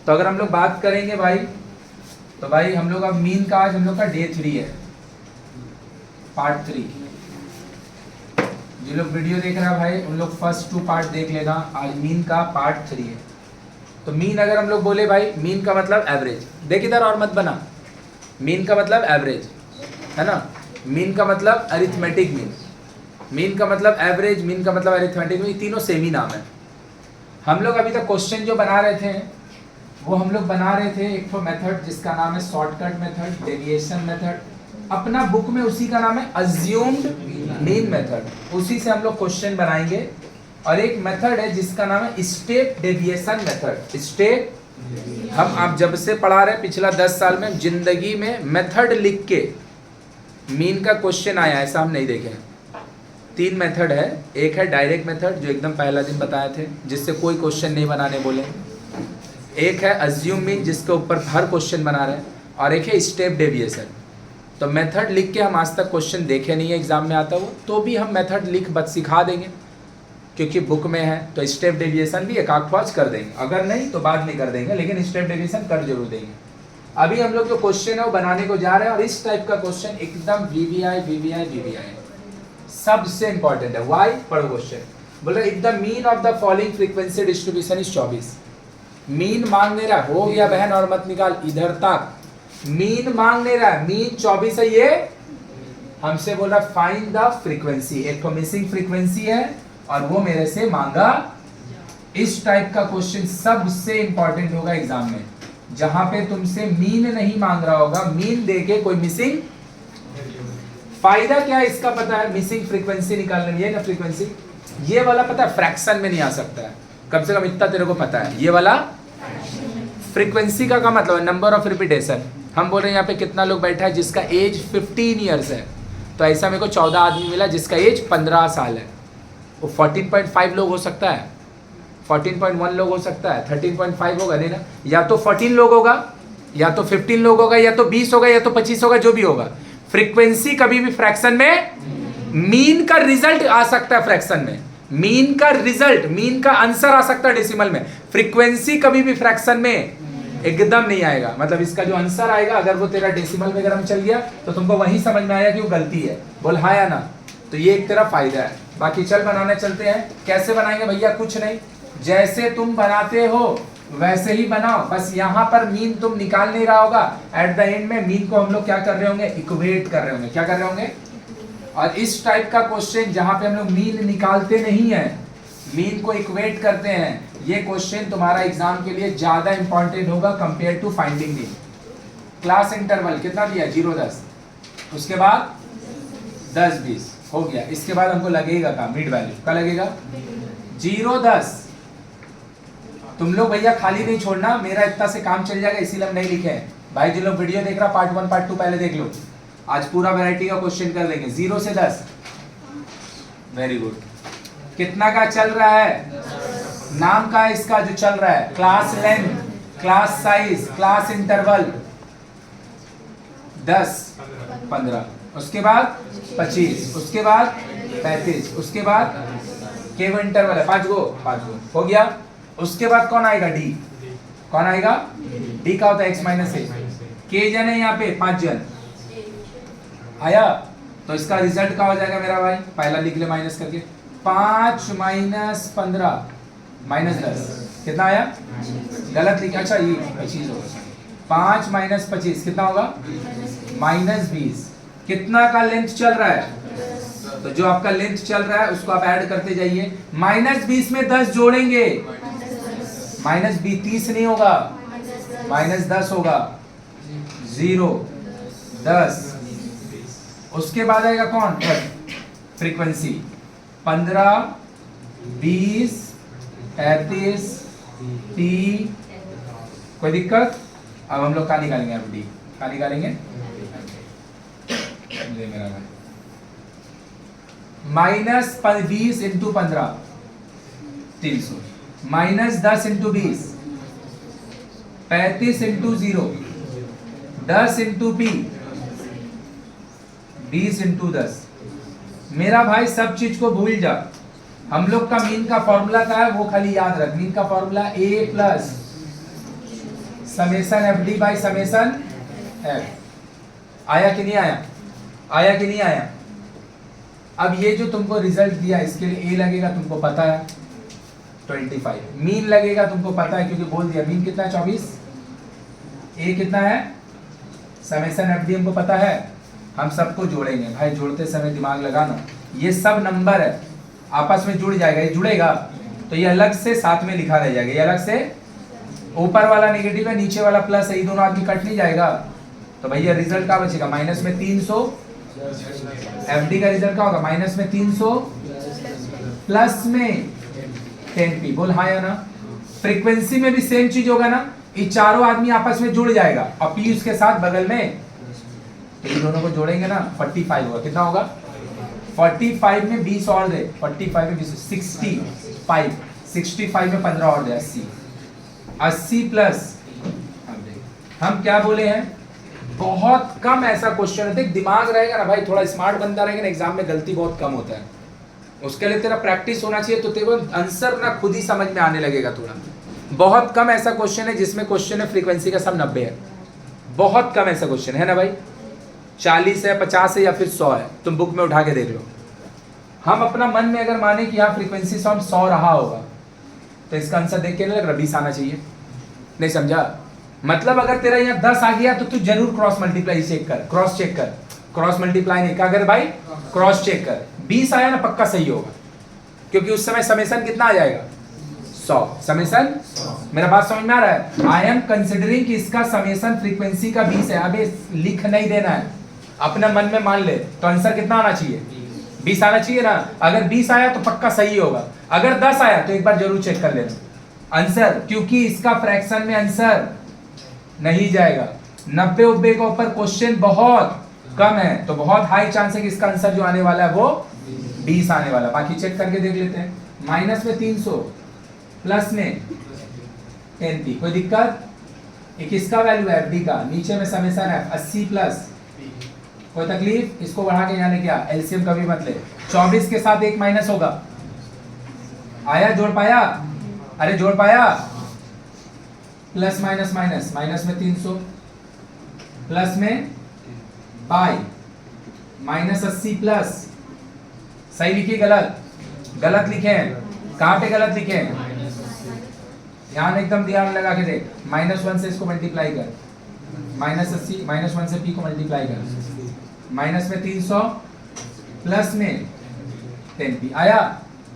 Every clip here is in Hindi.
तो अगर हम लोग बात करेंगे भाई, तो भाई हम लोग अब मीन का आज हम लोग का डे 3 है, पार्ट 3। जो लोग वीडियो देख रहा है भाई उन लोग फर्स्ट 2 पार्ट देख लेना, आज मीन का पार्ट 3 है। तो मीन अगर हम लोग बोले भाई, मीन का मतलब एवरेज, देख इधर और मत बना, मीन का मतलब एवरेज है ना, मीन का मतलब अरिथमेटिक मीन, मीन का मतलब एवरेज, मीन का मतलब अरिथमेटिक मीन, तीनों सेम ही नाम है। हम लोग अभी तक क्वेश्चन जो बना रहे थे वो हम लोग बना रहे थे एक तो मेथड जिसका नाम है शॉर्टकट मेथड, डेविएशन मेथड, अपना बुक में उसी का नाम है अज्यूम्ड मीन मेथड, उसी से हम लोग क्वेश्चन बनाएंगे। और एक मेथड है जिसका नाम है स्टेप डेविएशन मेथड। स्टेप, हम आप जब से पढ़ा रहे पिछला 10 साल में जिंदगी में मेथड लिख के मीन का क्वेश्चन आया ऐसा हम नहीं देखे। 3 मेथड है, एक है डायरेक्ट मेथड जो एकदम पहला दिन बताए थे जिससे कोई क्वेश्चन नहीं बनाने बोले, एक है अज्यूम मीन जिसके ऊपर हर क्वेश्चन बना रहे हैं, और एक है स्टेप डेविएशन। तो मेथड लिख के हम आज तक क्वेश्चन देखे नहीं है एग्जाम में आता हो, तो भी हम मेथड लिख बस सिखा देंगे क्योंकि बुक में है। तो स्टेप डेविएशन भी एक आध कर देंगे, अगर नहीं तो बाद में कर देंगे, लेकिन स्टेप डेविएशन कर जरूर देंगे। अभी हम लोग जो क्वेश्चन है वो बनाने को जा रहे हैं, और इस टाइप का क्वेश्चन एकदम वीवीआई वीवीआई वीवीआई सबसे इंपॉर्टेंट है। वाई, पढ़ो क्वेश्चन, बोल रहे if the mean of the following frequency distribution is 24। Mean मांग नहीं रहा, हो गया बहन और मत निकाल इधर तक, मीन मांग नहीं रहा, मीन 24 है। ये हमसे बोल रहा फाइंड द फ्रीक्वेंसी, एक तो मिसिंग फ्रीक्वेंसी है और वो मेरे से मांगा। इस टाइप का क्वेश्चन सबसे इंपॉर्टेंट होगा एग्जाम में, जहां पे तुमसे मीन नहीं मांग रहा होगा, मीन देके कोई मिसिंग। फायदा क्या है इसका पता है, मिसिंग फ्रीक्वेंसी निकालने में, ये ना फ्रीक्वेंसी, ये वाला पता है फ्रैक्शन में नहीं आ सकता है, कम से कम इतना तेरे को पता है। ये वाला फ्रीक्वेंसी का मतलब है नंबर ऑफ रिपीटेशन। हम बोल रहे हैं यहाँ पे कितना लोग बैठा है जिसका एज 15 ईयर्स है, तो ऐसा मेरे को 14 आदमी मिला जिसका एज 15 साल है। वो 14.5 लोग हो सकता है, 14.1 लोग हो सकता है, 13.5 होगा नहीं ना, या तो 14 लोग होगा, या तो 15 लोग होगा, या तो 20 होगा, या तो 25 होगा, जो भी होगा। फ्रीक्वेंसी कभी भी फ्रैक्शन में, मीन का रिजल्ट आ सकता है फ्रैक्शन में, मीन का रिजल्ट, मीन का आंसर आ सकता है डेसिमल में, फ्रीक्वेंसी कभी भी फ्रैक्शन में एकदम नहीं आएगा। मतलब इसका जो आंसर आएगा अगर वो तेरा डेसिमल वगैरह में चल गया तो तुमको वही समझ में आएगा कि वो गलती है, बोल हाँ या ना। तो ये एक तेरा फायदा है। बाकी चल बनाने चलते हैं। कैसे बनाएंगे भैया, कुछ नहीं, जैसे तुम बनाते हो वैसे ही बनाओ, बस यहाँ पर मीन तुम निकाल नहीं रहा होगा, एट द एंड में मीन को हम लोग क्या कर रहे होंगे, इक्वेट कर रहे होंगे। क्या कर रहे होंगे? और इस टाइप का क्वेश्चन जहां पे हम लोग मीन निकालते नहीं है, मीन को इक्वेट करते हैं, ये क्वेश्चन तुम्हारा एग्जाम के लिए ज्यादा इंपॉर्टेंट होगा compare to finding mean. Class interval कितना दिया, 0-10, उसके बाद 10-20 हो गया। इसके बाद हमको लगेगा का मिड वैल्यू, क्या लगेगा, 0-10। तुम लोग भैया खाली नहीं छोड़ना, मेरा इतना से काम चल जाएगा, इसीलिए हम नहीं लिखे हैं भाई। जो लोग वीडियो देख रहा पार्ट 1 पार्ट 2 पहले देख लो, आज पूरा वैरायटी का क्वेश्चन कर देंगे 0 से 10। Very good. कितना का चल रहा है, नाम का है इसका जो चल रहा है, class length, class size, class interval 10, 15, उसके बाद 25, उसके बाद 35, उसके बाद के वो इंटरवल है 5 गो हो गया। उसके बाद कौन आएगा, डी। कौन आएगा, डी का होता है x माइनस ए। के जन है यहाँ पे 5 जन आया, तो इसका रिजल्ट क्या हो जाएगा मेरा भाई, पहला लिख ले माइनस करके, 5 माइनस 15 माइनस 10, कितना आया, गलत लिखा, अच्छा ये 25 होगा, 5 माइनस 25 कितना होगा, माइनस 20। कितना का लेंथ चल रहा है, तो जो आपका लेंथ चल रहा है उसको आप ऐड करते जाइए। माइनस 20 में 10 जोड़ेंगे, माइनस 30 नहीं होगा, माइनस 10 होगा, 0, 10। उसके बाद आएगा कौन, फ्रीक्वेंसी, 15, 20, 35, 30, कोई दिक्कत। अब हम लोग क्या निकालेंगे, अब डी क्या निकालेंगे, मेरा भाई minus 20 into 15 300, minus 10 into 20 35 into 0 10 into P 20 into 10। मेरा भाई सब चीज को भूल जा, हम लोग का मीन का फॉर्मूला क्या है वो खाली याद रख। मीन का formula a plus summation F D by summation F. आया कि नहीं आया? आया कि नहीं आया? अब ये जो तुमको रिजल्ट दिया इसके लिए ए लगेगा, तुमको पता है 25। मीन लगेगा, तुमको पता है क्योंकि बोल दिया। मीन कितना है? 24। ए कितना है? समेसन एफ डी हमको पता है। हम सबको जोड़ेंगे भाई, जोड़ते समय दिमाग लगाना। ये सब नंबर है, आपस में जुड़ जाएगा। ये जुड़ेगा तो ये अलग से साथ में लिखा रह जाएगा। ये अलग से, ऊपर वाला नेगेटिव है, नीचे वाला प्लस है, ये दोनों आदमी कट नहीं जाएगा। तो भैया रिजल्ट क्या बचेगा? माइनस में 300। एफडी का रिजल्ट क्या होगा? माइनस में 300 प्लस में 10p। बोल हाँ या ना? फ्रीक्वेंसी में भी सेम चीज होगा ना, ये चारों आदमी आपस में जुड़ जाएगा और p उसके साथ बगल में, तो इन दोनों को जोड़ेंगे ना 45 होगा। कितना होगा? 45 में 20 और दे, 45 में 20, 65, 65 में 15 और दे, 80, 80 प्लस। हम क्या बोले हैं? बहुत कम ऐसा क्वेश्चन है, देख दिमाग रहेगा ना भाई, थोड़ा स्मार्ट बंदा रहेगा ना, एग्जाम में गलती बहुत कम होता है। उसके लिए तेरा प्रैक्टिस होना चाहिए, तो तेरे आंसर ना खुद ही समझ में आने लगेगा थोड़ा। बहुत कम ऐसा क्वेश्चन है जिसमें क्वेश्चन है फ्रीक्वेंसी का सब 90 है। बहुत कम ऐसा क्वेश्चन है ना भाई। 40 है, 50 है या फिर 100 है, तुम बुक में उठा के देख लो। हम अपना मन में अगर माने कि यहाँ फ्रीक्वेंसी सॉम 100 रहा होगा, तो इसका आंसर देख के नहीं लग रहा 20 आना चाहिए? नहीं समझा? मतलब अगर तेरा यहाँ 10 आ गया तो तू जरूर क्रॉस मल्टीप्लाई चेक कर, क्रॉस चेक कर। क्रॉस मल्टीप्लाई नहीं, क्या कर भाई? क्रॉस चेक कर। 20 आया ना, पक्का सही होगा, क्योंकि उस समय समेसन कितना आ जाएगा? 100। समेसन, मेरा बात समझ में आ रहा है? आई एम कंसिडरिंग कि इसका समेसन फ्रीक्वेंसी का 20 है। अबे लिख नहीं देना है, अपने मन में मान ले। तो आंसर कितना आना चाहिए? 20 आना चाहिए ना। अगर 20 आया तो पक्का सही होगा, अगर 10 आया तो एक बार जरूर चेक कर लेना आंसर, क्योंकि इसका फ्रैक्शन में आंसर नहीं जाएगा। 90-90 के ऊपर क्वेश्चन बहुत कम है, तो बहुत हाई चांस है कि इसका आंसर जो आने वाला है वो 20 आने वाला। बाकी चेक करके देख लेते हैं। माइनस में 300 प्लस में 10p, कोई दिक्कत? ये किसका वैल्यू है? एफडी का। नीचे में समेसन है 80 प्लस, कोई तकलीफ? इसको बढ़ा के यहाँ लेके आ, एलसीएम कभी मत ले। 24 के साथ एक माइनस होगा। आया? जोड़ पाया? अरे जोड़ पाया? प्लस माइनस माइनस, माइनस में 300 प्लस में पाई, माइनस 80 प्लस। सही लिखी गलत? गलत लिखे हैं। कहाँ पे गलत लिखे हैं? ध्यान एकदम ध्यान लगा के देख। -1 से इसको मल्टीप्लाई कर, -80, -1 से p को मल्टीप्लाई कर, माइनस में 300 प्लस में 10p। आया?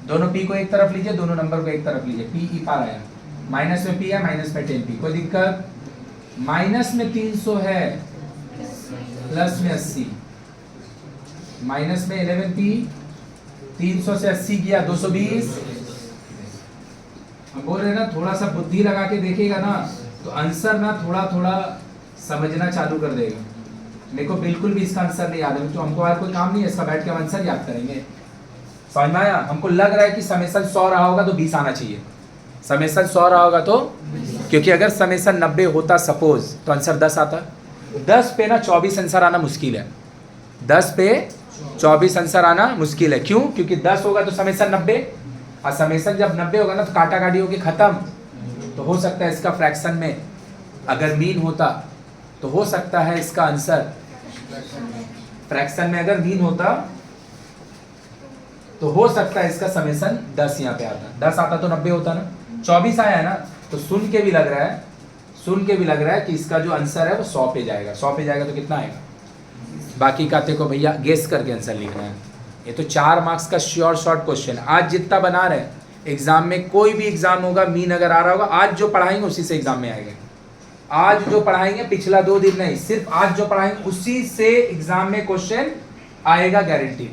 दोनों p को एक तरफ लीजिए, दोनों नंबर को एक तरफ लीजिए, p ई पार आया। माइनस में p है, माइनस में 10p, कोई दिक्कत? माइनस में 300 है प्लस में 80, माइनस में 11p, 300 से 80 किया 220। हम बोल रहे ना, थोड़ा सा बुद्धि लगा के देखेगा ना तो आंसर ना थोड़ा थोड़ा समझना चालू कर देगा। मेरे को बिल्कुल भी इसका आंसर नहीं याद है, तो हमको और कोई काम नहीं है, इसका बैठ के हम आंसर याद करेंगे। समझ में आया? हमको लग रहा है कि समेसन 100 रहा होगा तो 20 आना चाहिए। समेसन 100 रहा होगा तो, क्योंकि अगर समेसन 90 होता सपोज, तो आंसर 10 आता। 10 पे ना 24 आंसर आना मुश्किल है। 10 पे 24 आंसर आना मुश्किल है। क्यों? क्योंकि 10 होगा तो समेसन 90, और समेसन जब 90 होगा ना तो काटा काटी होगी खत्म। तो हो सकता है इसका फ्रैक्शन में अगर मीन होता तो हो सकता है इसका आंसर फ्रैक्शन में अगर मीन होता तो हो सकता है इसका समेसन 10 यहाँ पे आता। 10 आता तो 90 होता ना। 24 आया है ना, तो सुन के भी लग रहा है, सुन के भी लग रहा है कि इसका जो आंसर है वो 100 पे जाएगा। 100 पे जाएगा तो कितना आएगा? बाकी का को भैया गेस करके आंसर लिखना है। ये तो 4 मार्क्स का श्योर शॉर्ट क्वेश्चन। आज जितना बना रहे एग्जाम में, कोई भी एग्जाम होगा, मीन अगर आ रहा होगा, आज जो पढ़ाएंगे उसी से एग्जाम में आएगा। आज जो पढ़ाएंगे, पिछला 2 दिन नहीं, सिर्फ आज जो पढ़ाएंगे उसी से एग्जाम में क्वेश्चन आएगा, गारंटी।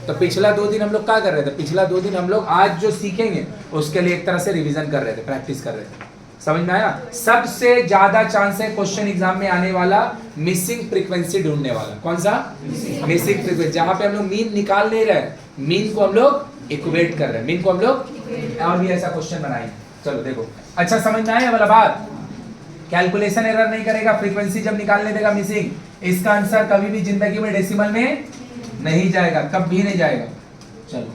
तो पिछला 2 दिन हम लोग क्या कर रहे थे? पिछला 2 दिन हम लोग आज जो सीखेंगे उसके लिए एक तरह से रिवीजन कर रहे थे, प्रैक्टिस कर रहे थे। समझ में आया? सबसे ज्यादा चांस है क्वेश्चन एग्जाम में आने वाला मिसिंग फ्रीक्वेंसी ढूंढने वाला। कौन सा? मिसिंग फ्रीक्वेंसी, जहां पे हम लोग मीन निकाल नहीं रहे, मीन को हम लोग इक्वेट कर रहे हैं। मीन को हम लोग, और भी ऐसा क्वेश्चन बनाएंगे। चलो देखो, अच्छा समझ में आया वाला बात? कैलकुलेशन एरर नहीं करेगा, फ्रीक्वेंसी जब निकालने देगा मिसिंग, इसका आंसर कभी भी जिंदगी में डेसिमल में नहीं जाएगा, कभी नहीं जाएगा। चलो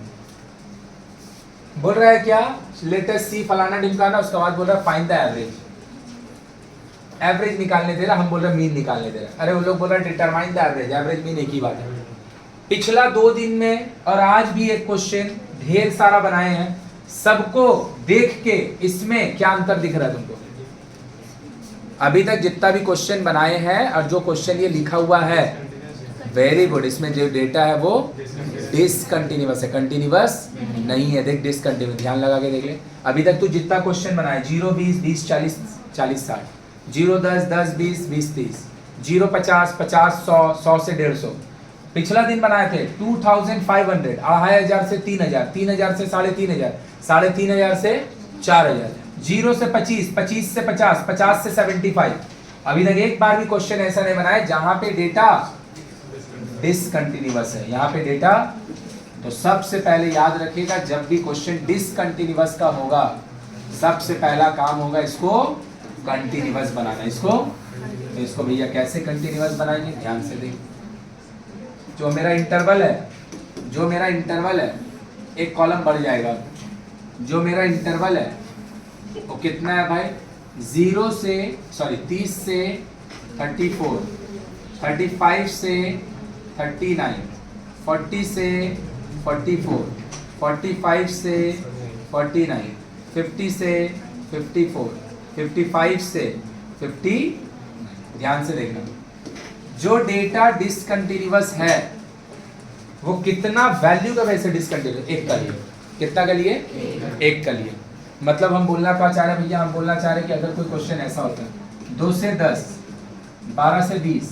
बोल रहा है क्या? लेटेस्ट सी फलाना ढिमकाना, उसके बाद बोल रहा है फाइंड द एवरेज। एवरेज निकालने दे रहा, हम बोल रहे मीन निकालने दे रहा। अरे वो लोग बोल रहे determine the average, average mean एक ही बात है। पिछला 2 दिन में और आज भी एक क्वेश्चन ढेर सारा बनाए हैं, सबको देख के इसमें क्या अंतर दिख रहा है तुमको? अभी तक जितना भी क्वेश्चन बनाए हैं और जो क्वेश्चन ये लिखा हुआ है, वेरी गुड, इसमें जो डेटा है वो डिसकंटिन्यूअस है, कंटिन्यूअस नहीं है। देख डिसकंटिन्यूअस, ध्यान लगा के देख ले। अभी तक तू जितना क्वेश्चन बनाया 0 20 20 40 40 60, 0 10 10 20 20 30, 0 50 50 100 100 से 150, पिछला दिन बनाए थे 2500, 2500 से 3000, 3000 से 3500, 3500 से 4000, 0 से 25, 25 से 50, 50 से 75। अभी तक एक बार भी क्वेश्चन ऐसा नहीं बनाया जहां पे डेटा डिसकंटिन्यूअस है। यहाँ पे डेटा, तो सबसे पहले याद रखिएगा जब भी क्वेश्चन डिसकंटिन्यूअस का होगा, सबसे पहला काम होगा इसको कंटिन्यूअस बनाना। इसको तो इसको भैया कैसे कंटिन्यूअस बनाएंगे, ध्यान से देखिए। जो मेरा इंटरवल है, एक कॉलम बढ़ जाएगा। जो मेरा इंटरवल है वो कितना है भाई? 30 से 34, 35 से 39, 40 से 44, 45 से 49, 50 से 54, 55 से 50। ध्यान से देखना, जो डेटा डिसकंटिन्यूअस है वो कितना वैल्यू का वैसे डिसकंटिन्यूअस, एक का लिए, कितना का लिए? एक का लिए। मतलब हम बोलना क्या चाह रहे हैं भैया? हम बोलना चाह रहे हैं कि अगर कोई क्वेश्चन ऐसा होता है 2 से 10, 12 से 20,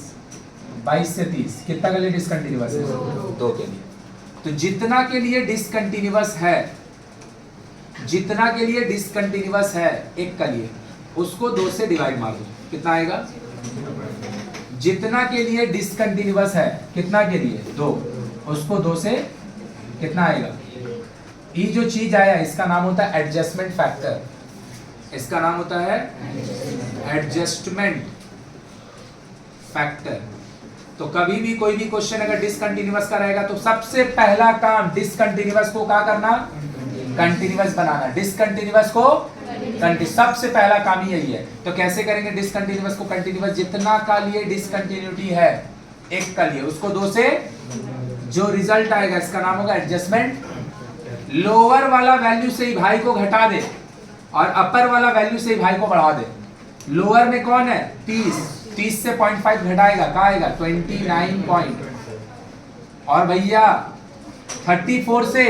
22 से 30, कितना के लिए डिसकंटिन्यूअस है? 2 के लिए। तो जितना के लिए डिसकंटिन्यूअस है, जितना के लिए डिसकंटिन्यूअस है एक का लिए, उसको 2 से डिवाइड मार दो, कितना आएगा? जितना के लिए डिसकंटिन्यूअस है, कितना के लिए? 2, उसको 2 से कितना आएगा? ये जो चीज आया इसका नाम होता है एडजस्टमेंट फैक्टर, इसका नाम होता है एडजस्टमेंट फैक्टर। तो कभी भी कोई भी क्वेश्चन अगर डिसकंटिन्यूअस का रहेगा तो सबसे पहला काम डिसकंटिन्यूअस को क्या करना? कंटिन्यूअस बनाना। डिसकंटिन्यूअस को सबसे पहला काम ही यही है। तो कैसे करेंगे डिसकंटिन्यूअस को कंटिन्यूअस? जितना का लिए डिसकंटिन्यूटी है एक का लिए, उसको 2 से जो रिजल्ट आएगा इसका नाम होगा एडजस्टमेंट। लोअर वाला वैल्यू से ही भाई को घटा दे और अपर वाला वैल्यू से ही भाई को बढ़ा दे। लोअर में कौन है? 30 से 0.5 घटाएगा, कहाँ आएगा? 29 पॉइंट। और भैया 34 से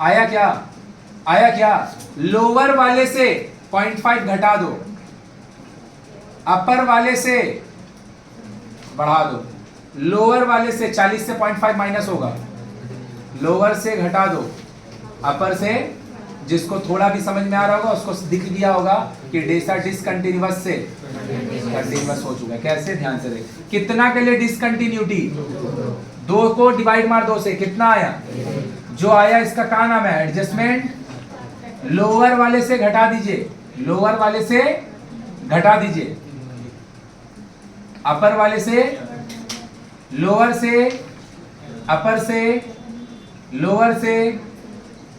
आया क्या? लोअर वाले से 0.5 घटा दो, अपर वाले से बढ़ा दो। लोअर वाले से 40 से 0.5 माइनस होगा, लोअर से घटा दो, अपर से। जिसको थोड़ा भी समझ में आ रहा होगा उसको दिख गया होगा कि डेटा डिसकंटिन्यूअस से कंटिन्यूअस हो चुका है। कैसे? ध्यान से देख। कितना के लिए डिसकंटिन्यूटी? 2 को डिवाइड मार 2 से, कितना आया? जो आया इसका क्या नाम है? एडजस्टमेंट। लोअर वाले से घटा दीजिए, लोअर वाले से घटा दीजिए, अपर वाले से, लोअर से, अपर से, लोअर से,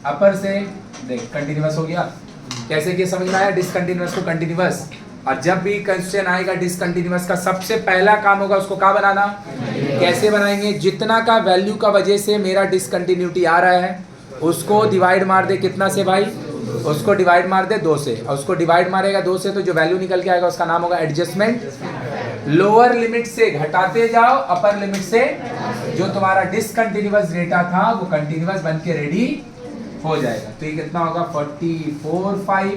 अपर से। देख कंटिन्यूअस हो गया। कैसे किया समझ में आया? डिसकंटिन्यूअस को कंटिन्यूअस। और जब भी क्वेश्चन आएगा डिसकंटिन्यूअस का, सबसे पहला काम होगा उसको क्या बनाना? कैसे बनाएंगे? जितना का वैल्यू का वजह से मेरा डिसकंटिन्यूटी आ रहा है उसको डिवाइड मार दे, कितना से भाई? उसको डिवाइड मार दे 2 से, और उसको डिवाइड मारेगा 2 से तो जो वैल्यू निकल के आएगा उसका नाम होगा एडजस्टमेंट। लोअर लिमिट से घटाते जाओ, अपर लिमिट से जो तुम्हारा डिसकंटिन्यूअस डेटा था वो कंटिन्यूअस बन के रेडी हो जाएगा। तो ये कितना होगा? 44.5,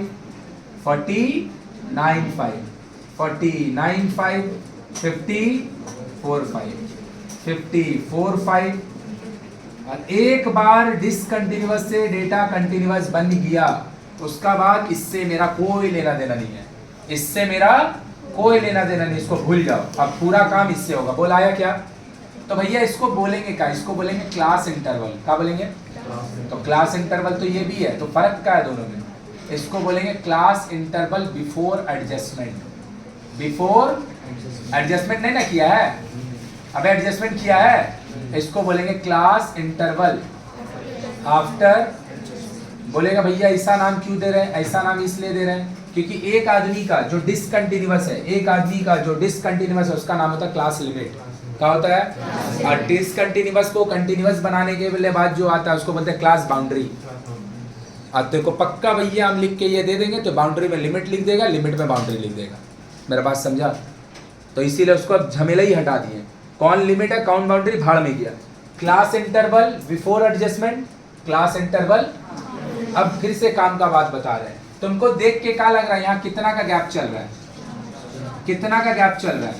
49.5, 49.5, 54.5, 54.5। और एक बार डिसकंटिन्यूअस से डेटा कंटिन्यूअस बन गया, उसका बाद इससे मेरा कोई लेना देना नहीं है, इससे मेरा कोई लेना देना नहीं, इसको भूल जाओ। अब पूरा काम इससे होगा। बोलाया क्या? तो भैया इसको बोलेंगे क्या? इसको बोलेंगे क्लास इंटरवल। क्या बोलेंगे? तो क्लास इंटरवल तो ये भी है, तो फर्क क्या है दोनों में? इसको बोलेंगे class interval before adjustment. Before adjustment नहीं ना किया है, अब एडजस्टमेंट किया है, इसको बोलेंगे क्लास इंटरवल आफ्टर बोलेगा भैया ऐसा नाम क्यों दे रहे हैं, ऐसा नाम इसलिए दे रहे हैं क्योंकि एक आदमी का जो डिसकंटिन्यूअस है, एक आदमी का जो डिसकंटिन्यूअस है उसका नाम होता है क्लास लिमिट। क्या होता है? और डिसकंटिन्यूअस को कंटिन्यूअस बनाने के बाद जो आता है उसको बोलते हैं क्लास बाउंड्री। अब तेरे को पक्का भैया हम लिख के ये दे देंगे तो बाउंड्री में लिमिट लिख देगा, लिमिट में बाउंड्री लिख देगा। मेरा बात समझा? तो इसीलिए उसको अब झमेला ही हटा दिए। कौन लिमिट है कौन बाउंड्री भाड़ में गया। Class interval before adjustment, class interval. अब फिर से काम का बात बता रहे हैं, तुमको देख के क्या लग रहा है यहाँ कितना का गैप चल रहा है, कितना का गैप चल रहा है,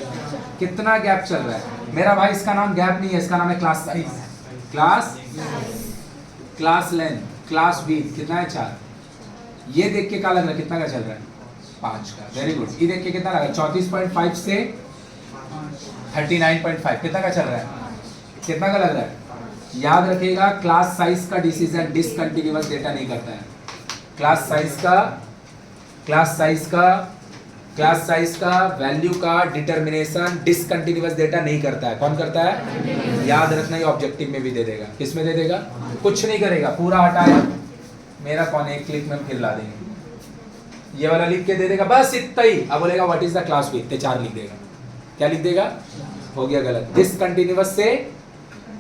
कितना गैप चल रहा है। मेरा भाई इसका नाम गैप नहीं है, इसका नाम है class size, class length, class width. कितना है? 4। ये देख के क्या लग रहा है कितना का चल रहा है? 5 का। Very good. ये देख के कितना लगा? 34.5 से 39.5। कितना का चल रहा है? कितना का लग रहा है? याद रखिएगा क्लास साइज का डिसीजन डिसकंटिन्यूअस डेटा नहीं करता है। क्लास साइज का वैल्यू का डिटर्मिनेशन डिसकंटिन्यूअस डेटा नहीं करता है। कौन करता है? याद रखना, ये ऑब्जेक्टिव में भी दे देगा। किस में दे देगा? कुछ नहीं करेगा, पूरा हटाया मेरा कौन, एक क्लिक में फिर ला देंगे। ये वाला लिख के दे देगा, बस इतना ही। अब बोलेगा what is the class width, 4 लिख देगा। क्या लिख देगा? हो गया गलत।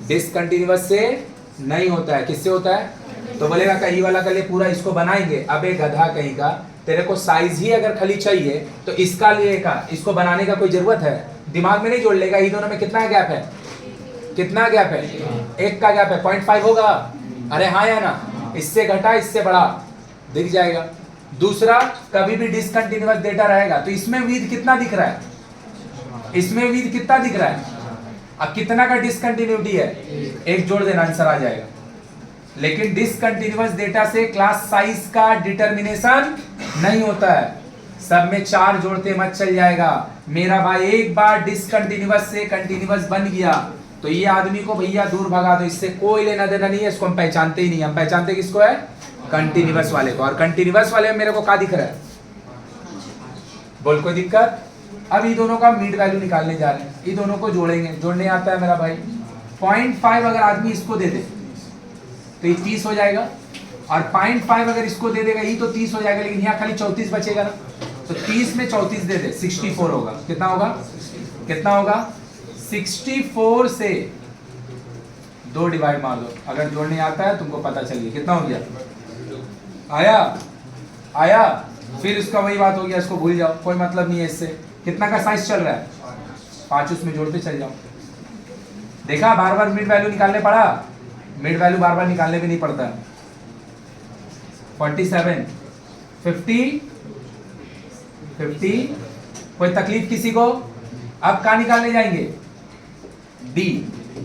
डिसकंटिन्यूअस से नहीं होता है, किससे होता है? तो बोलेगा कहीं वाला का लिए पूरा इसको बनाएंगे। अब एक गधा कहीं का, तेरे को साइज ही अगर खाली चाहिए तो इसका लिए का इसको बनाने का कोई जरूरत है? दिमाग में नहीं जोड़ लेगा। ये दोनों में कितना गैप है? कितना गैप है? 1 का गैप है। 0.5 होगा? अरे हाँ या ना? इससे घटा इससे बढ़ा दिख जाएगा। दूसरा, कभी भी डिसकंटिन्यूअस डेटा रहेगा तो इसमें विड्थ कितना दिख रहा है? इसमें विड्थ कितना दिख रहा है? अब कितना का डिसकंटिन्यूटी है? 1 जोड़ देना, आंसर आ जाएगा। लेकिन डिसकंटिन्यूअस डेटा से क्लास साइज का डिटर्मिनेशन नहीं होता है। सब में 4 जोड़ते मत चल जाएगा। मेरा भाई एक बार डिसकंटिन्यूअस से कंटिन्यूअस बन गया तो ये आदमी को भैया दूर भगा दो, इससे कोई लेना देना नहीं है। इसको हम पहचानते ही नहीं। हम पहचानते किसको है? कंटिन्यूअस वाले को। और कंटिन्यूअस वाले में मेरे को क्या दिख रहा है? बोल, कोई दिक्कत? अब ये दोनों का मीड वैल्यू निकालने जा रहे हैं। ये दोनों को जोड़ेंगे। जोड़ने आता है मेरा भाई। 0.5 अगर आदमी इसको दे दे तो ये 30 हो जाएगा, और 0.5 अगर इसको दे देगा ये तो 30 हो जाएगा, लेकिन यहाँ खाली 34 बचेगा ना। तो 30 में 34 दे दे, 64 होगा। कितना होगा? कितना होगा? 64 से 2 डिवाइड मार दो। अगर जोड़ने आता है तुमको पता चलिए कितना हो गया। आया? फिर इसका वही बात हो गया, इसको भूल जाओ, कोई मतलब नहीं है इससे। कितना का साइज चल रहा है? 5। उसमें जोड़ते चल जाओ। देखा, बार बार मिड वैल्यू निकालने पड़ा? मिड वैल्यू बार बार निकालने भी नहीं पड़ता। 47, 50, कोई तकलीफ किसी को? अब कहाँ निकालने जाएंगे? डी।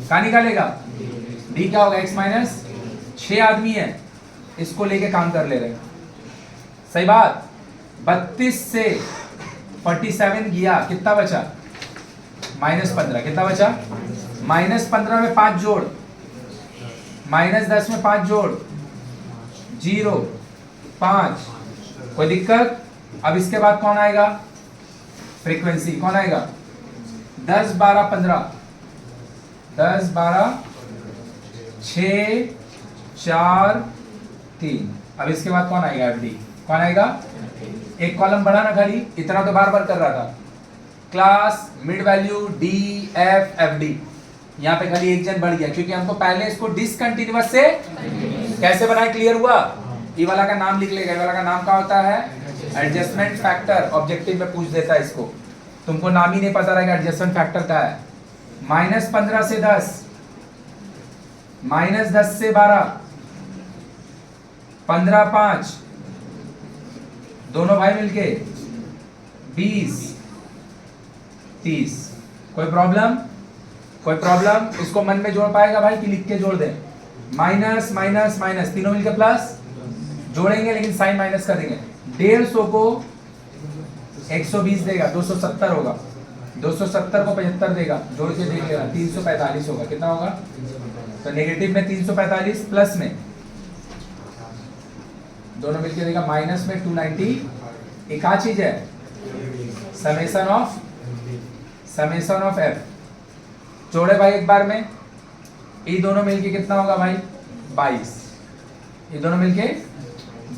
कहाँ निकालेगा? डी क्या होगा? x माइनस 6 आदमी है, इसको लेके काम कर ले रहे हैं। सही बात। 32 से 47 गया, कितना बचा? -15। कितना बचा? -15 में 5 जोड़, -10 में 5 जोड़, 0, 5। कोई दिक्कत? अब इसके बाद कौन आएगा? फ्रीक्वेंसी कौन आएगा? 10, 12, 15। 10, 12, 6, 4, 3। अब इसके बाद कौन आएगा? एफडी। कौन आएगा? एक कॉलम बढ़ा ना खाली, इतना तो बार बार कर रहा था। Class mid value D F F D, यहाँ पे खाली एक जन बढ़ गया क्योंकि हमको पहले इसको डिसकंटिन्यूअस से कैसे बनाए, क्लियर हुआ? ये वाला का नाम लिख लेगा। ये वाला का नाम क्या होता है? Adjustment factor. ऑब्जेक्टिव में पूछ देता है इसको, तुमको नाम ही नहीं पता रहेगा एडजस्टमेंट फैक्टर क्या है। -15 से 10, -10 से 12, 15, 5, दोनों भाई मिलके 20, 30। कोई प्रॉब्लम? कोई प्रॉब्लम? इसको मन में जोड़ पाएगा भाई कि लिख के जोड़ दे? माइनस माइनस माइनस, तीनों मिलके प्लस। जोड़ेंगे लेकिन साइन माइनस कर देंगे। 150 को 120 देगा, 270 होगा। 270 को 75 देगा, जोड़ के देख लेगा, 345 होगा। कितना होगा? तो नेगेटिव में 345, प्लस में दोनों मिलके देगा माइनस में 290। एक आ चीज है समेशन ऑफ एफ। जोड़े भाई एक बार में, ये दोनों मिलके कितना होगा भाई? 22। ये दोनों मिलके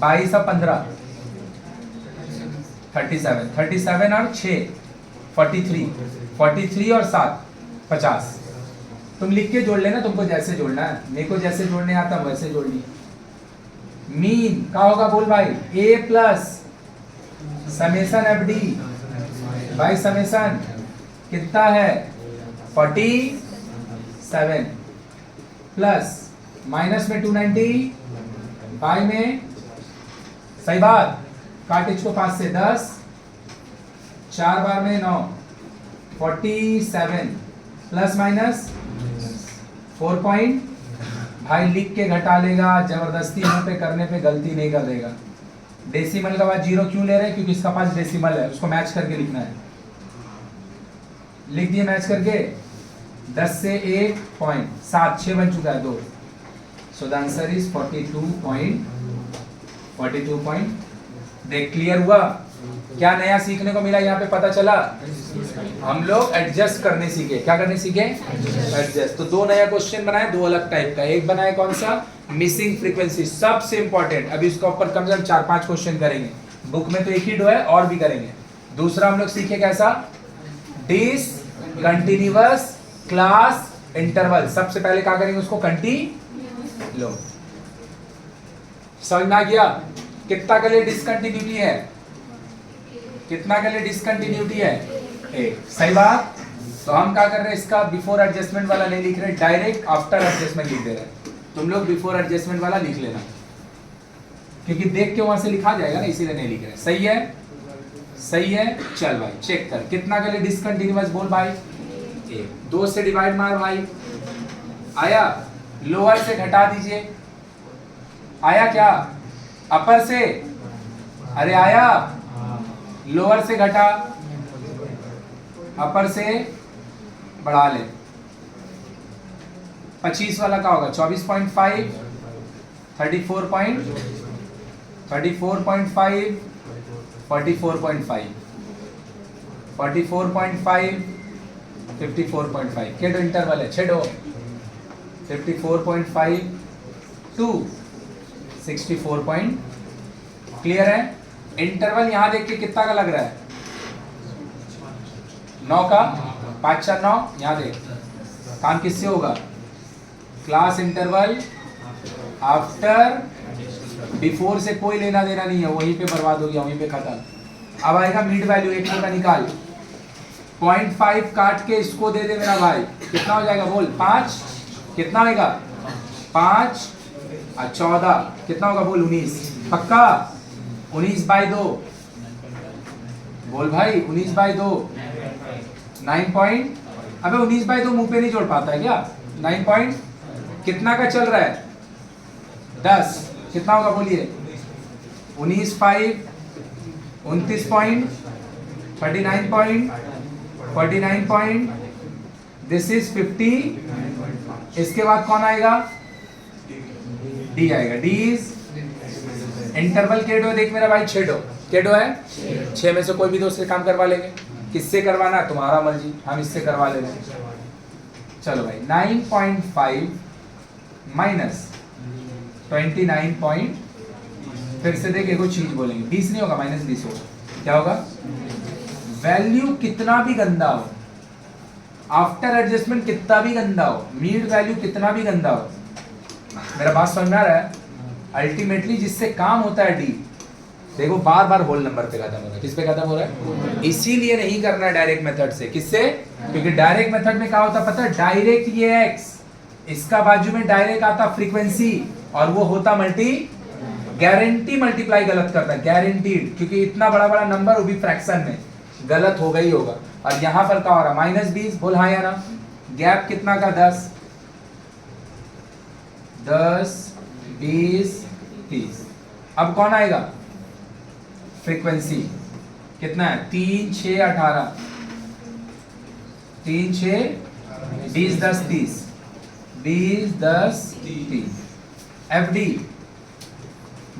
22 और 15 37, 37 और 6 43 और 7 50। तुम लिख के जोड़ लेना, तुमको जैसे जोड़ना है, मेरे को जैसे जोड़ने आता वैसे जोड़नी। मीन क्या होगा बोल भाई, A plus summation F D by summation कितना है 47 प्लस माइनस में 290 बाई में, सही बात, काट इसको 5 से 10 4 बार में 9 47 प्लस माइनस 4 पॉइंट। भाई लिख के घटा लेगा, जबरदस्ती मुंह पे करने पे गलती नहीं कर देगा। डेसिमल का बाद 0 क्यों ले रहे हैं, क्योंकि इसका पास डेसिमल है, उसको मैच करके लिखना है। लिख दिए मैच करके, 10 से 1 पॉइंट 7 6 बन चुका है 2। So the answer is 42 point. देख क्लियर हुआ, क्या नया सीखने को मिला यहाँ पे पता चला। हम लोग एडजस्ट करने सीखे, क्या करने सीखे, एडजस्ट। तो 2 नया क्वेश्चन बनाए, 2 अलग टाइप का। एक बनाए कौन सा, मिसिंग फ्रीक्वेंसी, सबसे इंपॉर्टेंट। अभी इसका ऊपर कम से कम 4-5 क्वेश्चन करेंगे, बुक में तो एक ही 2 है, और भी करेंगे। दूसरा हम लोग सीखे कैसा, डिसकंटिन्यूअस क्लास इंटरवल। सबसे पहले क्या करेंगे उसको, लो समझ में आ गया। कितना के लिए डिसकंटिन्यूटी है, कितना के लिए डिसकंटिन्यूटी है, एक। सही बात। तो हम क्या कर रहे हैं, इसका बिफोर एडजस्टमेंट वाला नहीं लिख रहे, डायरेक्ट आफ्टर एडजस्टमेंट लिख दे रहे हैं। तुम लोग बिफोर एडजस्टमेंट वाला लिख लेना, क्योंकि देख के वहां से लिखा जाएगा ना, इसीलिए नहीं लिख रहे। सही है, सही है। चल भाई चेक कर, कितना के लिए डिसकंटिन्यूअस बोल भाई, 1। 2 से डिवाइड मार भाई, आया। लोअर से घटा दीजिए, आया क्या, अपर से, अरे आया। लोअर से घटा, अपर से बढ़ा ले। 25 वाला क्या होगा, 24.5 34.5 44.5 54.5 केडो इंटरवल है, छेड़ो। 54.5 टू 64. क्लियर है। इंटरवल यहां देख के कितना का लग रहा है, 9 का, 5 4 9। यहां देख, काम किससे होगा, क्लास इंटरवल आफ्टर, बिफोर से कोई लेना देना नहीं है, वहीं पे बर्बाद हो गया, वहीं पे खत्म। अब आएगा मिड वैल्यू, एक का निकाल, 0.5 काट के इसको दे दे मेरा भाई, कितना हो जाएगा बोल, 5। कितना होगा, 5 और 14 कितना होगा बोल, 19। पक्का, 19/2 बोल भाई, 19/2 9 पॉइंट। अबे 19/2 मुंह पे नहीं जोड़ पाता है क्या, 9 पॉइंट कितना का चल रहा है, 10। कितना होगा बोलिए, 19/5 29 पॉइंट 39 पॉइंट, दिस इज 50। इसके बाद कौन आएगा, डी आएगा। डी इज इंटरवल केडो है, देख मेरा भाई, छेडो केडो है, 6 में से कोई भी 2 से काम करवा लेंगे। किससे करवाना तुम्हारा मर्जी, हम इससे करवा लेंगे। चलो भाई, 9.5 माइनस 29 पॉइंट, फिर से देख एक चीज बोलेंगे, 20 नहीं होगा, -20 होगा। क्या होगा, वैल्यू कितना भी गंदा हो, आफ्टर एडजस्टमेंट कितना भी गंदा हो, मीड वैल्यू कितना भी गंदा हो, मेरा बात समझ में आ रहा है। अल्टीमेटली जिससे काम होता है डी, देखो बार बार होल नंबर पे खत्म हो रहा है। किस पे खत्म हो रहा है, इसीलिए नहीं करना है डायरेक्ट मेथड से। किससे, क्योंकि डायरेक्ट मेथड में क्या होता है पता है, डायरेक्ट ये एक्स, इसका बाजू में डायरेक्ट आता फ्रीक्वेंसी, और वो होता मल्टी, गारंटी मल्टीप्लाई गलत करता है, गारंटीड, क्योंकि इतना बड़ा बड़ा नंबर वो भी फ्रैक्शन में, गलत होगा ही होगा। और यहाँ पर क्या हो रहा है, -20 बोल हाँ या ना, गैप कितना का, 10 20 30। अब कौन आएगा, फ्रीक्वेंसी कितना है, 3 6 18 3 6 20 10 30 20 10 30। FD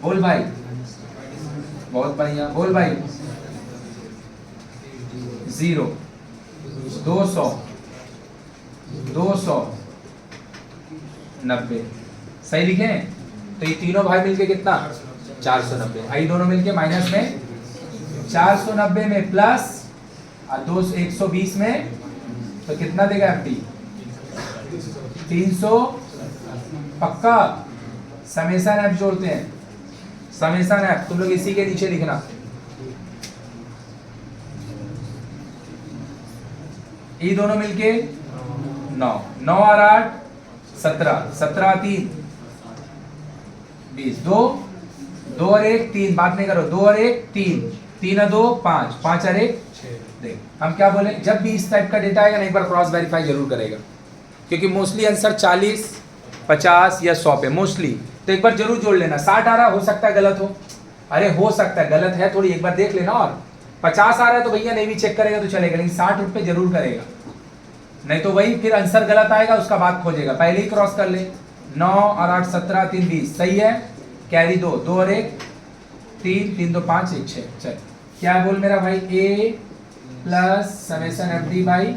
बोल भाई, बहुत बढ़िया बोल भाई, 0 200 90। सही लिखे। तो ये तीनों भाई मिलके कितना, 490। आई दोनों मिलके माइनस में 490 में प्लस 120 में, तो कितना देगा एफडी? 300। पक्का समेसन एफ जोड़ते हैं, समेसन एफ तुम लोग इसी के नीचे लिखना। ये दोनों मिलके 9, 9 और 8 17, 17 3 20, 2 2 और 1 3, बात नहीं करो, 2 और 1 3, 3 और 2 5, 5 और 1 6। देख हम क्या बोले, जब भी इस टाइप का डेटा आएगा ना एक बार क्रॉस वेरीफाई जरूर करेगा, क्योंकि मोस्टली आंसर 40 50 या 100 पे मोस्टली, तो एक बार जरूर जोड़ लेना। 60 आ रहा हो सकता है गलत हो, अरे हो सकता है गलत है थोड़ी, एक बार देख लेना। और 50 आ रहा है तो भैया नहीं भी चेक करेगा तो चलेगा, लेकिन 60 उठ पे जरूर करेगा, नहीं तो वही फिर आंसर गलत आएगा, उसका बाद खोजेगा। पहले ही क्रॉस कर ले। 9 और 8 17 3 20 सही है, कैरी 2 2 और 1 3, 3 2 5 1 6। चल क्या बोल मेरा भाई, A plus summation F D by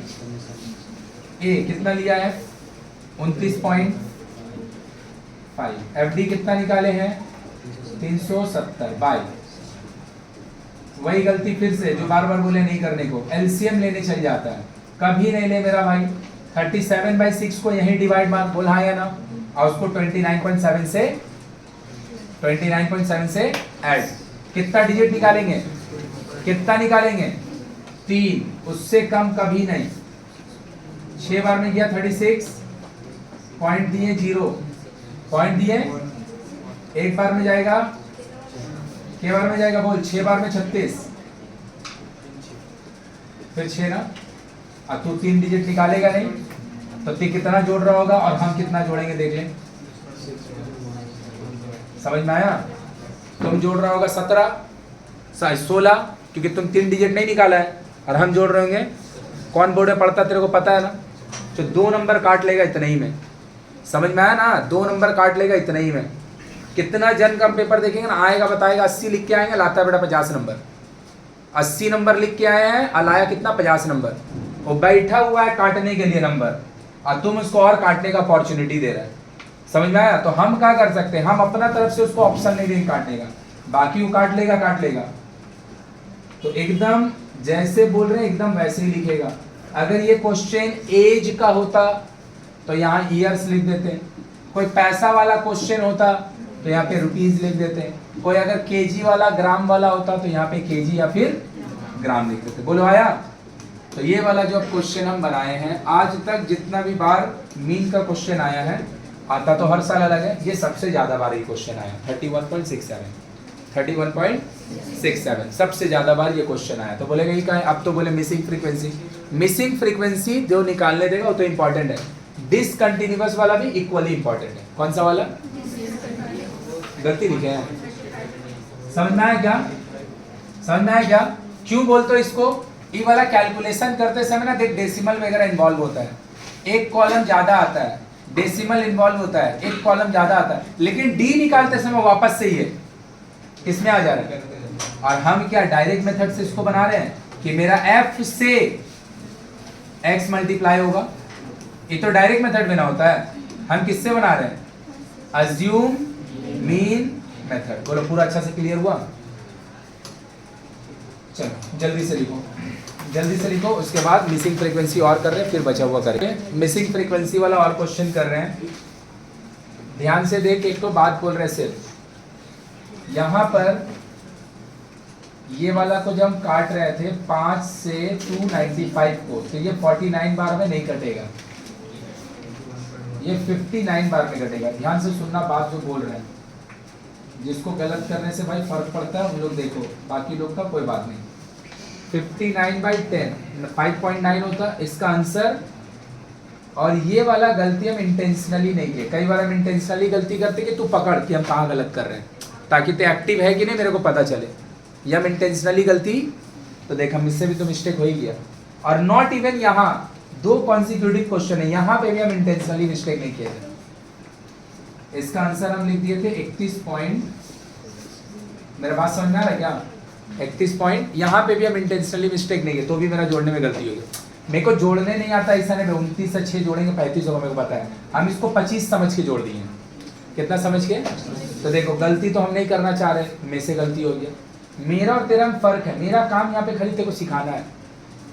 A कितना लिया है 29.5, एफ डी कितना निकाले हैं 370 बाई, वही गलती फिर से जो बार बार बोले नहीं करने को, एलसीएम लेने चल जाता है, कभी नहीं ले मेरा भाई। 37/6 को यही डिवाइड मार, बोल हाँ या ना, और उसको 29.7 से ऐड, कितना डिजिट निकालेंगे, कितना निकालेंगे 3, उससे कम कभी नहीं। 6 बार में गया 36, पॉइंट दिए 0, पॉइंट दिए, एक बार में जाएगा, के बार में जाएगा बोल, 6 बार में 36, फिर 6 ना, अब तू 3 डिजिट निकालेगा नहीं तो तू कितना जोड़ रहा होगा और हम कितना जोड़ेंगे देख लें, समझ में आया? तुम जोड़ रहा होगा 16, क्योंकि तुम 3 डिजिट नहीं निकाला है, और हम जोड़ रहे होंगे, कौन बोर्ड में पढ़ता तेरे को पता है ना, तो 2 नंबर काट लेगा इतना ही में, समझ में आया ना, 2 नंबर काट लेगा इतना ही में। कितना जन का पेपर देखेंगे ना, आएगा बताएगा 80 लिख के आएंगे, लाता है बेटा 50 नंबर, 80 नंबर लिख के आए हैं, लाया कितना 50 नंबर, वो बैठा हुआ है काटने के लिए नंबर, और तुम उसको और काटने का अपॉर्चुनिटी दे रहा है, समझ में आया? तो हम क्या कर सकते हैं, हम अपना तरफ से उसको ऑप्शन नहीं देंगे काटने का, बाकी वो काट लेगा। तो एकदम जैसे बोल रहे हैं एकदम वैसे ही लिखेगा। अगर ये क्वेश्चन एज का होता तो यहाँ ईयर्स लिख देते, कोई पैसा वाला क्वेश्चन होता तो यहाँ पे रुपीज लिख देते, कोई अगर केजी वाला ग्राम वाला होता तो यहाँ पे केजी या फिर ग्राम लिख देते। बोलो आया? तो ये वाला जो क्वेश्चन हम बनाए हैं आज तक जितना भी बार मीन का क्वेश्चन आया है, आता तो हर साल अलग है, ये सबसे ज्यादा बार ये क्वेश्चन आया 31.67 सबसे ज्यादा बार ये क्वेश्चन आया। तो बोलेगा ये क्या है, अब तो बोले मिसिंग फ्रीक्वेंसी जो निकालने देगा वो तो इंपॉर्टेंट है, डिसकंटिन्यूअस वाला भी इक्वली इंपॉर्टेंट है। कौन सा वाला? गलती लिखे हैं, समझ में आया क्या? क्यों बोलते हो इसको? ये वाला कैलकुलेशन करते समय ना देख डेसिमल वगैरह इन्वॉल्व होता है, एक कॉलम ज्यादा आता है, डेसिमल इन्वॉल्व होता है, एक कॉलम ज्यादा आता है, लेकिन डी निकालते समय वापस से ही है इसमें आ जा रहा है। और हम क्या डायरेक्ट मेथड से इसको बना रहे हैं कि मेरा एफ से एक्स मल्टीप्लाई होगा, ये तो डायरेक्ट मेथड में ना होता है, हम किससे बना रहे हैं? Assume mean method. बोलो पूरा अच्छा से क्लियर हुआ? चलो जल्दी से लिखो, उसके बाद मिसिंग फ्रीक्वेंसी और कर रहे हैं, फिर बचा हुआ करेंगे। मिसिंग फ्रीक्वेंसी वाला और क्वेश्चन कर रहे हैं, ध्यान से देख, एक तो बात बोल रहे हैं सिर्फ यहाँ पर ये वाला को जब हम काट रहे थे 5 से 295 को, तो ये 49 बार में नहीं कटेगा, ये 59 बार में कटेगा। ध्यान से सुनना बात जो बोल रहे हैं, जिसको गलत करने से भाई फर्क पड़ता है उन लोग देखो, बाकी लोग का कोई बात नहीं। 59/10 5.9 होता इसका आंसर, और ये वाला गलती हम इंटेंशनली नहीं किए। कई बार हम इंटेंशनली गलती करते कि तू पकड़ कि हम कहाँ गलत कर रहे हैं, ताकि तो एक्टिव है कि नहीं मेरे को पता चले। ये हम इंटेंशनली गलती, तो देख हम इससे भी तो मिस्टेक हो ही गया। और नॉट इवन यहाँ 2 कॉन्सिक्यूटिव क्वेश्चन है, यहाँ पे भी हम इंटेंशनली मिस्टेक नहीं किए थे। इसका आंसर हम लिख दिए थे 31 पॉइंट, मेरा बात समझ में आ रहा है क्या? 31 पॉइंट, यहाँ पे भी हम इंटेंशनली मिस्टेक नहीं किए, तो भी मेरा जोड़ने में गलती होगी। मेरे को जोड़ने नहीं आता, ऐसा नहीं 29 से 6 जोड़ेंगे 35 होगा, मेरे को पता है। हम इसको 25 समझ के जोड़ दिए। कितना समझ के? तो देखो गलती तो हम नहीं करना चाह रहे, में से गलती हो गया। मेरा और तेरा में फर्क है, मेरा काम यहाँ पे खाली तेरे को सिखाना है,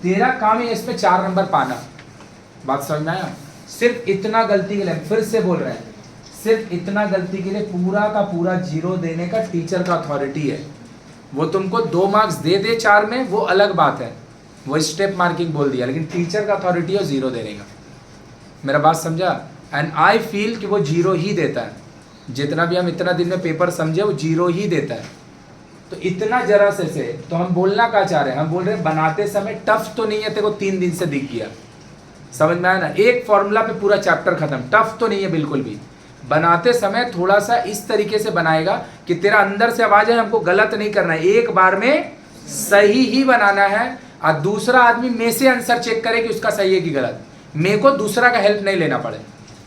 तेरा काम है इस पे 4 नंबर पाना। बात समझ में आया? सिर्फ इतना गलती के लिए, फिर से बोल रहे हैं, सिर्फ इतना गलती के लिए पूरा का पूरा 0 देने का टीचर का अथॉरिटी है। वो तुमको 2 मार्क्स दे दे 4 में, वो अलग बात है, वो स्टेप मार्किंग बोल दिया, लेकिन टीचर का अथॉरिटी है 0 देने का। मेरा बात समझा? एंड आई फील कि वो 0 ही देता है, जितना भी हम इतना दिन में पेपर समझे वो 0 ही देता है। तो इतना जरा से तो हम बोलना क्या चाह रहे हैं? हम बोल रहे हैं बनाते समय टफ तो नहीं है, तेरे को 3 दिन से दिख गया, समझ में आया ना? एक फॉर्मूला पे पूरा चैप्टर खत्म, टफ तो नहीं है बिल्कुल भी। बनाते समय थोड़ा सा इस तरीके से बनाएगा कि तेरा अंदर से आवाज है हमको गलत नहीं करना है, एक बार में सही ही बनाना है, और दूसरा आदमी में से आंसर चेक करे कि उसका सही है कि गलत। मेरे को दूसरा का हेल्प नहीं लेना पड़े,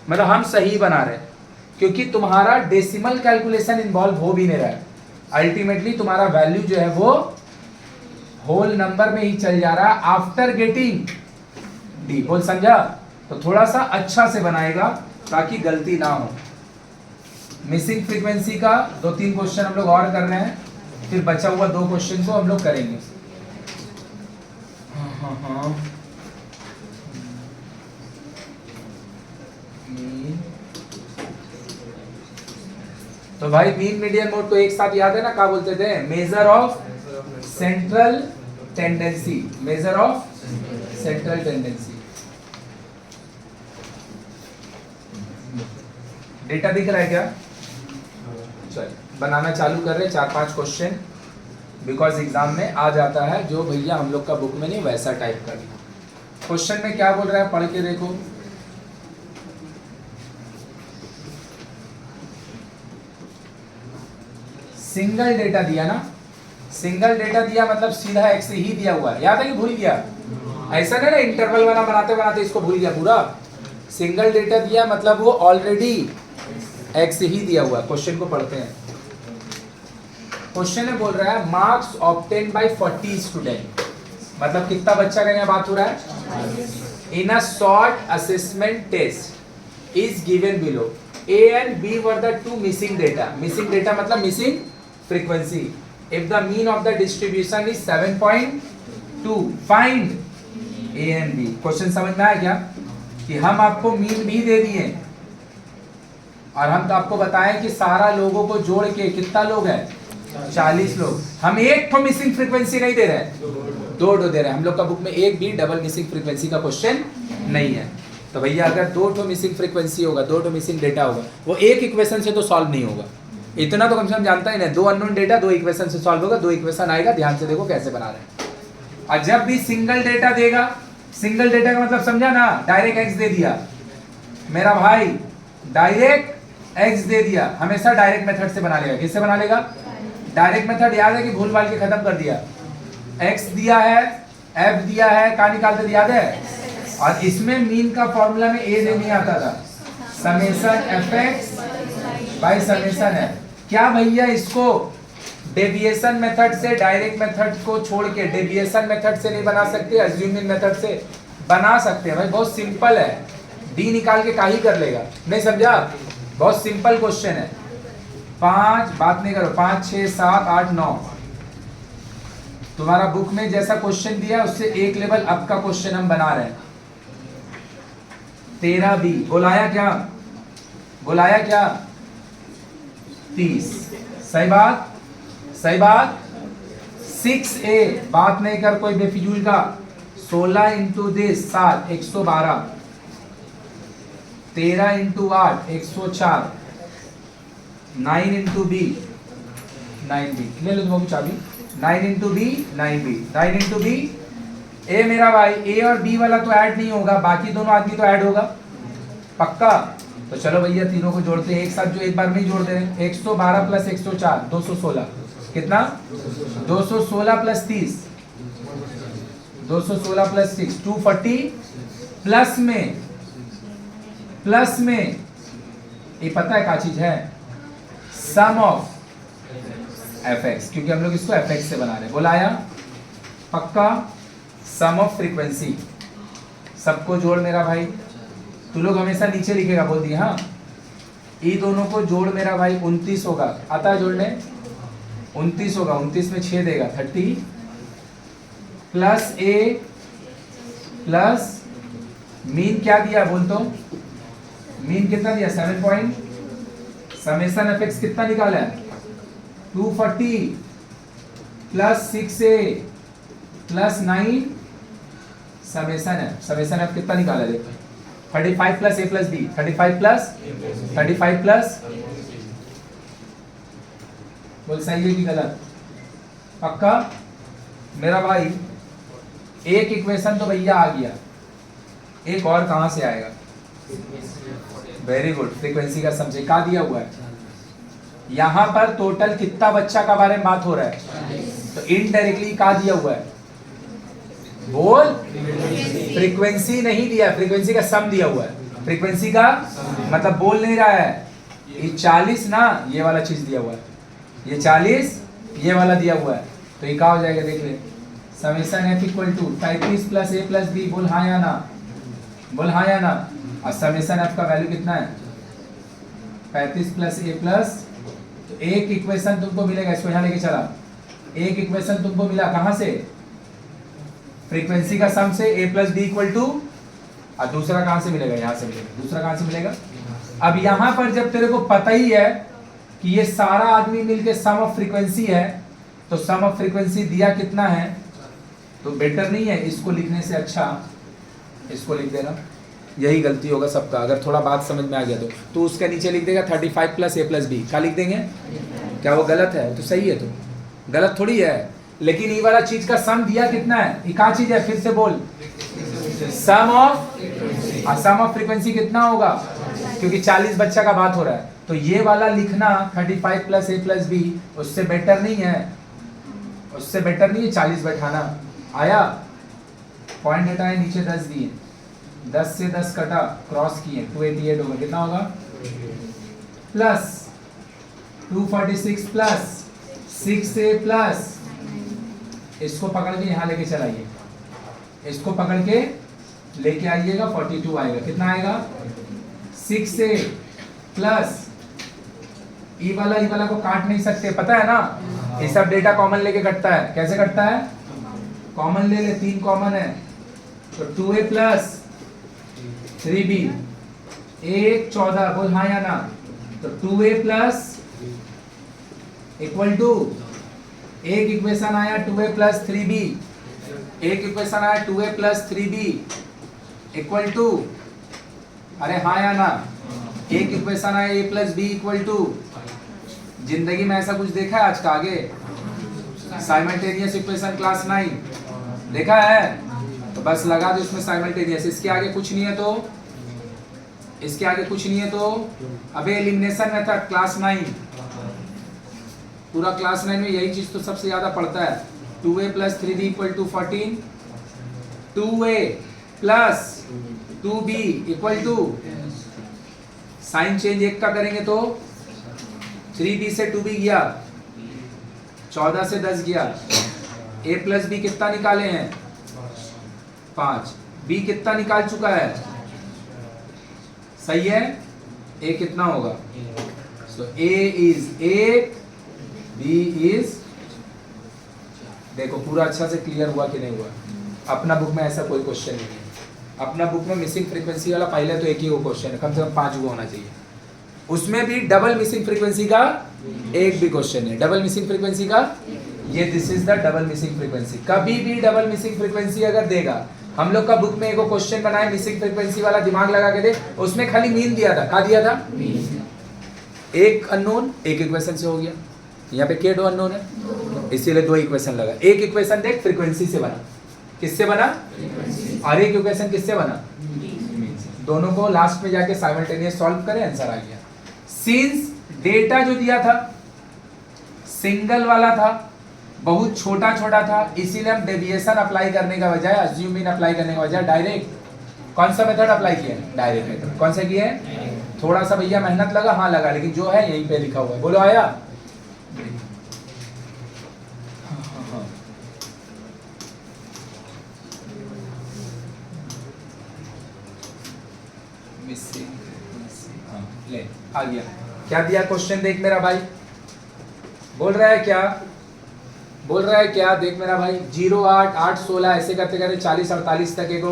मतलब हम सही बना रहे हैं, क्योंकि तुम्हारा डेसिमल कैलकुलेशन इन्वॉल्व हो भी नहीं रहा है। अल्टीमेटली तुम्हारा वैल्यू जो है वो होल नंबर में ही चल जा रहा है आफ्टर गेटिंग डी। बोल समझा? तो थोड़ा सा अच्छा से बनाएगा ताकि गलती ना हो। मिसिंग फ्रीक्वेंसी का 2-3 क्वेश्चन हम लोग और कर रहे हैं, फिर बचा हुआ 2 क्वेश्चन को हम लोग करेंगे। हाँ। तो भाई मीन मीडियन मोड को एक साथ याद है ना, क्या बोलते थे? Measure of central tendency, measure of central tendency. Data दिख रहा है क्या? चल बनाना चालू कर रहे 4-5 क्वेश्चन, बिकॉज एग्जाम में आ जाता है जो भैया हम लोग का बुक में नहीं वैसा टाइप करना। क्वेश्चन में क्या बोल रहा है पढ़ के देखो। सिंगल डेटा दिया ना, सिंगल डेटा दिया मतलब सीधा एक्स ही दिया हुआ है, याद है कि भूल गया? ऐसा नहीं ना इंटरवल वाला बनाते बनाते इसको भूल गया पूरा। सिंगल डेटा दिया मतलब वो ऑलरेडी एक्स ही दिया हुआ है। क्वेश्चन को पढ़ते हैं। क्वेश्चन में बोल रहा है मार्क्स ऑब्टेन बाय 40 स्टूडेंट, मतलब कितना बच्चा का यहाँ बात हो रहा है? In a short assessment test is given below, A and B were the 2 missing data. Missing data मतलब missing frequency. If the mean of the distribution is 7.2, find A and B. Question समझ में आया क्या? कि हम आपको मीन भी दे दिए और हम तो आपको बताएं कि सारा लोगों को जोड़ के कितना लोग हैं? 40 लोग। हम एक तो मिसिंग फ्रीक्वेंसी नहीं दे रहे हैं, 2 दे रहे हैं। हम लोग का बुक में एक भी डबल मिसिंग फ्रीक्वेंसी का क्वेश्चन नहीं है। तो भैया अगर 2 मिसिंग फ्रीक्वेंसी होगा, 2 मिसिंग डेटा होगा, वो एक इक्वेशन से तो सॉल्व नहीं होगा। इतना तो कम से कम जानता ही नहीं, 2 अननोन डेटा 2 इक्वेशन से सॉल्व होगा। 2 इक्वेशन आएगा, ध्यान से देखो कैसे बना रहे हैं। और जब भी सिंगल डेटा देगा, सिंगल डेटा का मतलब समझा ना, डायरेक्ट एक्स दे दिया मेरा भाई, डायरेक्ट एक्स दे दिया, हमेशा डायरेक्ट मेथड से बना लेगा। किससे बना लेगा? डायरेक्ट मेथड याद है कि भूल भाल के खत्म कर दिया। एक्स दिया है, एफ दिया है, कहाँ निकालते याद है? और इसमें मीन का फॉर्मूला में ए नहीं आता था, summation F x by summation है। क्या भैया इसको डेविएशन मेथड से, डायरेक्ट मेथड को छोड़ के डेविएशन मेथड से नहीं बना सकते? अज्यूमिंग मेथड से बना सकते हैं भाई, बहुत सिंपल है। डी निकाल के का ही कर लेगा, नहीं समझा? बहुत सिंपल क्वेश्चन है। 5 बात नहीं करो, 5 6 7 8 9 तुम्हारा बुक में जैसा क्वेश्चन दिया उससे एक लेवल अप का क्वेश्चन हम बना रहे हैं। 13 बी बुलाया क्या? बुलाया क्या? 30। सही बात, सही बात। 6A बात नहीं कर कोई बेफिजूल का। 16 into this 7 112, 13 into 8 104, 9 into B 9B। ले लो तुम चाबी। 9 into B 9B, 9 into B. ए मेरा भाई, ए और बी वाला तो ऐड नहीं होगा, बाकी दोनों आदमी तो ऐड होगा पक्का। तो चलो भैया तीनों को जोड़ते हैं एक साथ, जो एक बार में ही जोड़ दे रहे हैं। 112 प्लस 104 216, कितना? 216 प्लस 30, 216 प्लस 6 240, प्लस में ये पता है क्या चीज है? सम ऑफ एफ एक्स, क्योंकि हम लोग इसको एफ एक्स से बना रहे हैं। बोलाया पक्का। सम ऑफ फ्रीक्वेंसी, सबको जोड़ मेरा भाई। तू लोग हमेशा नीचे लिखेगा, बोल दिया हाँ। ई दोनों को जोड़ मेरा भाई 29 होगा, आता है जोड़ने? 29 होगा, 29 में 6 देगा 30 प्लस ए प्लस मीन क्या दिया बोल तो? मीन कितना दिया? 7 पॉइंट। समेशन एफ एक्स कितना निकाला है? 240 plus 6a plus 9 summation F. Summation F कितना निकाला है देखो? 35 plus A plus B, 35 plus बोल सही है कि गलत? पक्का मेरा भाई? एक इक्वेशन तो भैया आ गया, एक और कहां से आएगा? वेरी गुड, फ्रीक्वेंसी का समझे क्या दिया हुआ है यहां पर? टोटल कितना बच्चा का बारे में बात हो रहा है, तो इनडायरेक्टली क्या दिया हुआ है? बोल, फ्रीक्वेंसी नहीं दिया, फ्रीक्वेंसी का सम दिया हुआ है। फ्रीक्वेंसी का मतलब बोल नहीं रहा है, ये 40 ना, ये वाला चीज दिया हुआ है, ये 40 ये वाला दिया हुआ है, तो ये क्या हो जाएगा देख ले? Summation F equal to 35 plus A plus B, बोल हाँ या ना? बोल हाँ या ना? और समेशन एफ का वैल्यू कितना है? 35 प्लस ए प्लस, तो एक इक्वेशन तुमको मिलेगा, इसको यहाँ लेके चला, एक इक्वेशन तुमको मिला कहां से? फ्रीक्वेंसी का सम से, a plus B equal to, और दूसरा कहां से मिलेगा? यहां से मिलेगा। दूसरा कहां से मिलेगा? अब यहां पर जब तेरे को पता ही है कि ये सारा आदमी मिलके सम ऑफ फ्रीक्वेंसी है, तो सम ऑफ फ्रीक्वेंसी दिया कितना है, तो बेटर नहीं है इसको लिखने से अच्छा इसको लिख देना। यही गलती होगा सबका, अगर थोड़ा बात समझ में आ गया तो उसके नीचे लिख देगा 35 प्लस ए प्लस बी, क्या लिख देंगे? क्या वो गलत है? तो सही है, तो गलत थोड़ी है। लेकिन ये वाला चीज का सम दिया कितना है? ये क्या चीज है? फिर से बोल, सम ऑफ फ्रीक्वेंसी कितना होगा? क्योंकि 40 बच्चा का बात हो रहा है, तो ये वाला लिखना 35 प्लस ए प्लस बी, उससे बेटर नहीं है, उससे बेटर नहीं है 40 बैठाना। आया? पॉइंट हटाए, नीचे 10 दिए, 10 से 10 कटा, क्रॉस किए, 288 होगा, कितना होगा? प्लस 246 प्लस 6a प्लस, इसको पकड़ के यहाँ लेके चलाइए, इसको पकड़ के लेके आइएगा, 42 आएगा, कितना आएगा? 6a प्लस, ई वाला को काट नहीं सकते, पता है ना? ये सब डेटा कॉमन लेके कटता है, कैसे कटता है? कॉमन ले ले, 3 कॉमन है, तो 2a प्लस 3b, 1 14, बोल हाँ या ना? तो 2a प्लस इक्वल टू, एक इक्वेशन आया 2a प्लस 3b, एक इक्वेशन आया 2a plus 3b equal to, अरे हाँ या ना? एक इक्वेशन आया a plus b equal to, जिंदगी में ऐसा कुछ देखा है आज का आगे? साइमल्टेनियस इक्वेशन क्लास 9 देखा है? तो बस लगा दो उसमें साइमल्टेनियस, इसके आगे कुछ नहीं है, तो इसके आगे कुछ नहीं है, तो अबे एलिमिनेशन मेथड क्लास 9, पूरा क्लास 9 में यही चीज तो सबसे ज्यादा पढ़ता है। 2a plus 3b equal to 14, 2a plus 2b equal to, sign change एक का करेंगे तो 3b से 2b गया, 14 से 10 गया, a प्लस b कितना निकाले हैं? 5, b कितना निकाल चुका है? सही है, a कितना होगा? सो a इज 8, b इज, देखो पूरा अच्छा से क्लियर हुआ कि नहीं हुआ? अपना बुक में ऐसा कोई क्वेश्चन नहीं है, अपना बुक में मिसिंग फ्रीक्वेंसी वाला पहले तो एक ही वो क्वेश्चन है, कम से कम 5 वो होना चाहिए, उसमें भी डबल मिसिंग फ्रीक्वेंसी का एक भी क्वेश्चन है, डबल मिसिंग फ्रीक्वेंसी का, ये this is the double missing frequency. कभी भी डबल मिसिंग फ्रीक्वेंसी अगर देगा, हम लोग का बुक में एक क्वेश्चन बनाए मिसिंग फ्रीक्वेंसी वाला, दिमाग लगा के दे, उसमें खाली मीन दिया था, क्या दिया था? एक अननोन, एक इक्वेशन से हो गया, यहाँ पे के 2 अननोन है, इसीलिए 2 इक्वेशन लगा। एक इक्वेशन देख फ्रीक्वेंसी से बना, किससे बना? और एक इक्वेशन किससे बना? दोनों को लास्ट में जाके साइमल्टेनियस सॉल्व करें, आंसर आ गया। सिंस डेटा जो दिया था सिंगल वाला था, बहुत छोटा छोटा था, इसीलिए हम डेविएशन अप्लाई करने का बजाय, अज्यूमिंग अप्लाई करने का बजाय डायरेक्ट कौन सा मेथड अप्लाई किया? Direct method. कौन सा किया है? थोड़ा सा भैया मेहनत लगा, हाँ लगा, लेकिन जो है यहीं पे लिखा हुआ है, बोलो आया? मिसिंग, हाँ ले आ गया। क्या दिया क्वेश्चन देख मेरा भाई, बोल रहा है क्या, बोल रहा है क्या, देख मेरा भाई 0 8 8 16 ऐसे करते करते 40 48 तक एक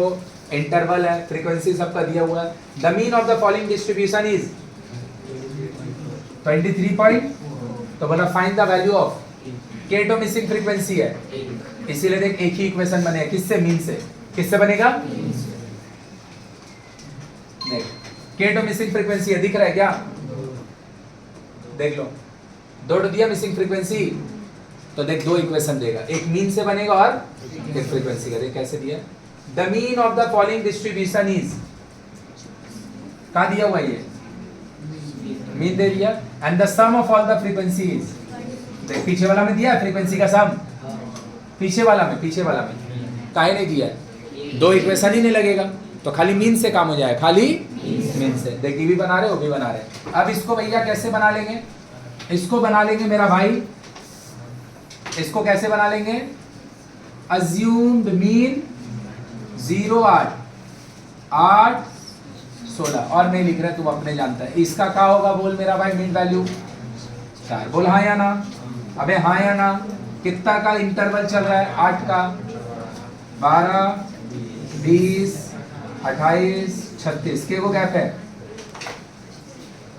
इंटरवल है, फ्रीक्वेंसी सबका दिया हुआ है। The mean of the following distribution is 23 point, तो बोला फाइंड द वैल्यू ऑफ के तो मिसिंग फ्रीक्वेंसी है, इसीलिए देख एक ही इक्वेशन बनेगा, किससे, मीन से, किससे बनेगा, देख के तो मिसिंग फ्रीक्वेंसी है, दिख रहा है क्या, देख लो, दो दिया मिसिंग फ्रीक्वेंसी, तो देख दो इक्वेशन देगा, एक मीन से बनेगा और एक फ्रीक्वेंसी का। देख कैसे दिया, the mean of the following distribution is, कहां दिया हुआ ये, मीन दे दिया, and the sum of all the frequencies, देख पीछे वाला में दिया फ्रीक्वेंसी का सम, पीछे वाला में काहे नहीं दिया, दो इक्वेशन ही नहीं लगेगा, तो खाली मीन से काम हो जाए, खाली मीन से। देख ये भी बना रहे हो, भी बना रहे। अब इसको भैया कैसे बना लेंगे, इसको बना लेंगे मेरा भाई, इसको कैसे बना लेंगे, अज्यूम्ड मीन 0 8 8 16, और नहीं लिख रहे तुम अपने जानता है, इसका क्या होगा बोल मेरा भाई, मीन वैल्यू 4, बोल हाँ या ना, अबे हाँ या ना, कितना का इंटरवल चल रहा है, 8 का, 12 20 28 36 के को गैप है,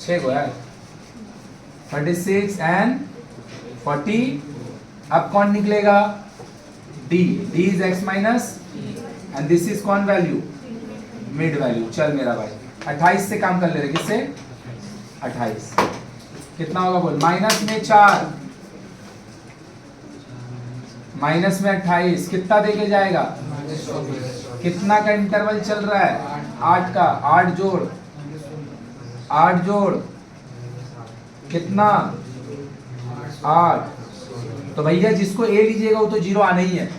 6 को यार, 36 एंड 40, अब कौन निकलेगा, d is x minus, and this is कौन वैल्यू, मिड वैल्यू। चल मेरा भाई 28 से काम कर ले रहे, किससे, 28, कितना होगा बोल, माइनस में 4, माइनस में 28, कितना देके जाएगा, कितना का इंटरवल चल रहा है, 8 का, 8 जोड़ 8 जोड़ कितना, 8, तो भैया जिसको ए लीजिएगा वो तो 0 आना ही है,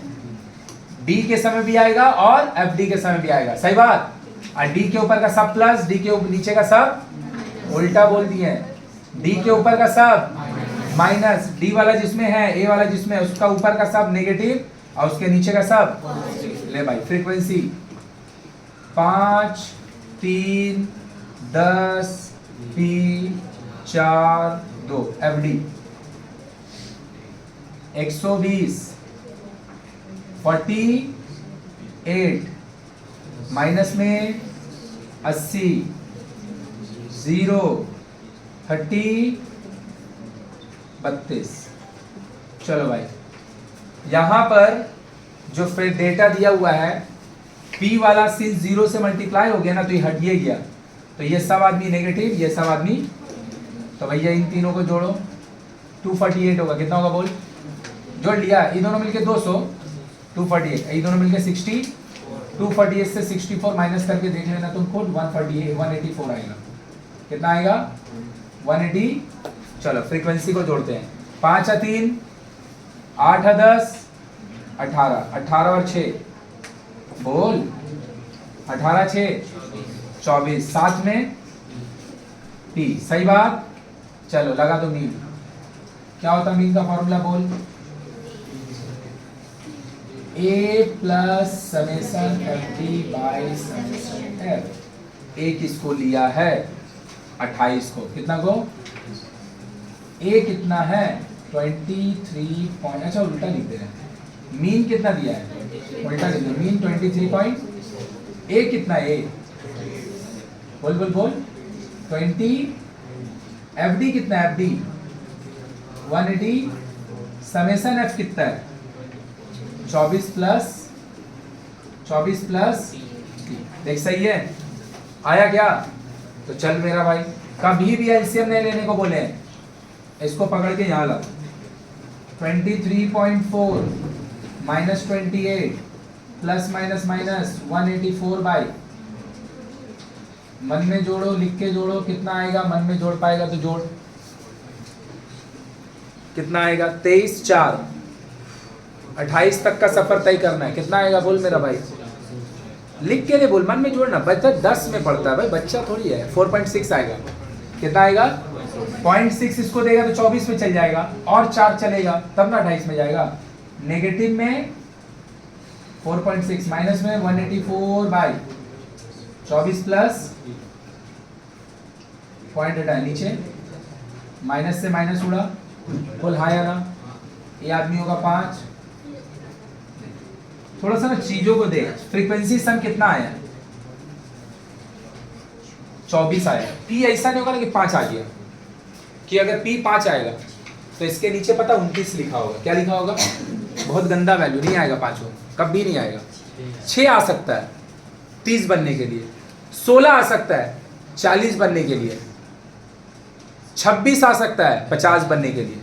डी के समय भी आएगा और एफ डी के समय भी आएगा, सही बात, और डी के ऊपर का सब प्लस, डी के नीचे का सब उल्टा बोल दिए, डी के ऊपर का सब माइनस, डी वाला जिसमें है, ए वाला जिसमें, उसका ऊपर का सब नेगेटिव और उसके नीचे का सब, ले भाई frequency 5 3 10 P 4 2 F D 120 48 minus में 80 0 30 32। चलो भाई यहां पर जो फिर डेटा दिया हुआ है, P वाला सिंस 0 से मल्टीप्लाई हो गया ना, तो ये हट ये गया, तो ये सब आदमी नेगेटिव, ये सब आदमी, तो भैया इन तीनों को जोड़ो, 248 होगा, कितना होगा बोल, जोड़ लिया, ये दोनों मिलके 200, 248, ये दोनों मिलके 60, 248 से 64 माइनस करके देख लेना तुम खुद, 184 आएगा, कितना आएगा 180। चलो फ्रीक्वेंसी को जोड़ते हैं, 5 और 3 8 और 10 18, 18 और 6 बोल, 18 6 24, साथ में P, सही बात। चलो लगा दो मीन, क्या होता मीन का फॉर्मूला बोल, A plus summation F D by summation F. ए किसको लिया है 28 को, कितना को, ए कितना है 23 पॉइंट, अच्छा उल्टा लिख दे रहे हैं, मीन कितना दिया है उल्टा लिख दो, मीन 23 पॉइंट, ए कितना, ए बोल बोल बोल 20, एफ डी कितना है, एफ डी 180, समेसन एफ कितना है 24 प्लस, देख सही है, आया क्या, तो चल मेरा भाई, कभी भी एलसीएम नहीं लेने को बोले हैं, इसको पकड़ के यहाँ ला, 23.4 minus 28 plus minus minus 184 by, मन में जोड़ो, लिख के जोड़ो, कितना आएगा, मन में जोड़ पाएगा तो जोड़, कितना आएगा 23 4 28 तक का सफर तय करना है, कितना आएगा बोल मेरा भाई, लिख के नहीं बोल, मन में जोड़ना, बच्चा 10 में पढ़ता है भाई, बच्चा थोड़ी है, 4.6 आएगा, कितना आएगा 0.6, इसको देगा तो 24 में चल जाएगा, और 4 चलेगा तब ना 28 में जाएगा, नेगेटिव में 4.6 माइनस में 184 बाई 24 प्लस पॉइंट हटाया नीचे, माइनस से माइनस उड़ा, फुल हाई आना, ये आदमी होगा 5। थोड़ा सा ना चीजों को देख, फ्रीक्वेंसी सम कितना आया, 24 आया। पी ऐसा नहीं होगा ना कि 5 आ गया, कि अगर पी 5 आएगा तो इसके नीचे पता 29 लिखा होगा। क्या लिखा होगा? बहुत गंदा वैल्यू, नहीं आएगा 5, कभी नहीं आएगा। 6 आ सकता है 30 बनने के लिए, 16 आ सकता है 40 बनने के लिए, 26 आ सकता है 50 बनने के लिए।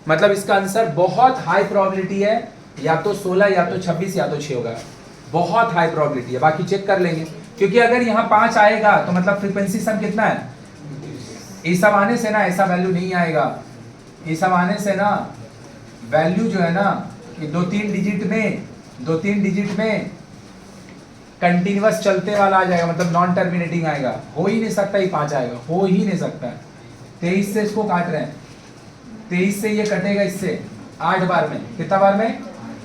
मतलब इसका आंसर बहुत हाई प्रोबेबिलिटी है, या तो 16 या तो 26 या तो 6 होगा, बहुत हाई प्रोबेबिलिटी है। बाकी चेक कर लेंगे, क्योंकि अगर यहाँ 5 आएगा तो मतलब फ्रीक्वेंसी सम कितना है, ये सब आने से ना ऐसा वैल्यू नहीं आएगा। ये सब आने से ना वैल्यू जो है ना कि 2-3 डिजिट में कंटिन्यूअस चलते वाला आ जाएगा, मतलब नॉन टर्मिनेटिंग आएगा। हो ही नहीं सकता ये 5 आएगा, हो ही नहीं सकता। 23 से इसको काट रहे हैं, 23 से ये कटेगा इससे 8 बार में। कितना बार में?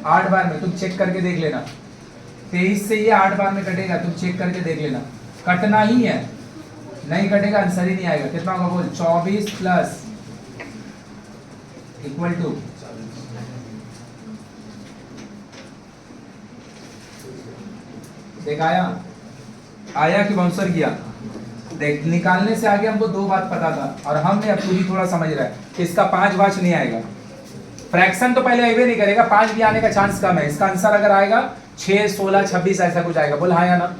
8 बार में। तुम चेक करके देख लेना, 23 से ये 8 बार में कटेगा, तुम चेक करके देख लेना। कटना ही है, नहीं कटेगा आंसर ही नहीं आएगा। कितना होगा बोल? 24 प्लस इक्वल टू देख आया कि बाउंसर किया? देख, निकालने से आगे हमको 2 बात पता था, और हमने अब तू भी थोड़ा समझ रहा है कि इसका 5 नहीं आएगा। फ्रैक्शन तो पहले आए नहीं करेगा, 5 भी आने का चांस कम है। इसका आंसर अगर आएगा 6, 16, 26 ऐसा कुछ आएगा। बोल हाँ या ना।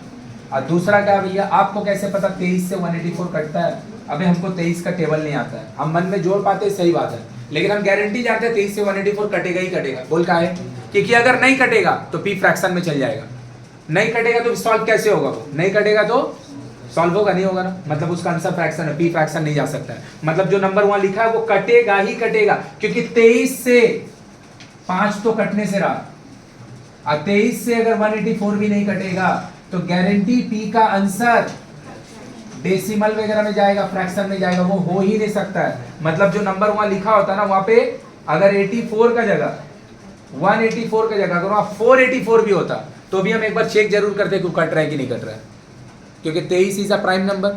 और दूसरा क्या भैया, आपको कैसे पता 23 से 184 कटता है? अबे हमको 23 का टेबल नहीं आता है, हम मन में जोड़ पाते हैं, सही बात है, लेकिन हम गारंटी जानते हैं 23 से 184 कटेगा ही कटेगा। बोल का है, क्योंकि अगर नहीं कटेगा तो पी फ्रैक्शन में चल जाएगा, नहीं कटेगा तो सॉल्व कैसे होगा? वो नहीं कटेगा तो सॉल्व होगा नहीं होगा ना, मतलब उसका आंसर फ्रैक्शन है, पी फ्रैक्शन नहीं जा सकता है। मतलब जो नंबर वहां लिखा है वो कटेगा ही कटेगा, क्योंकि 23 से 5 तो कटने से रहा, और 23 से अगर 184 भी नहीं कटेगा तो गारंटी पी का आंसर डेसिमल वगैरह में जाएगा, फ्रैक्शन में जाएगा, वो हो ही नहीं सकता है। मतलब जो नंबर वहां लिखा होता है ना, वहां पे अगर 84 का जगह 184 का जगह अगर वहां 484 भी होता तो भी हम एक बार चेक जरूर करते कि कट रहा है कि नहीं कट रहा है, क्योंकि 23 इज अ प्राइम नंबर,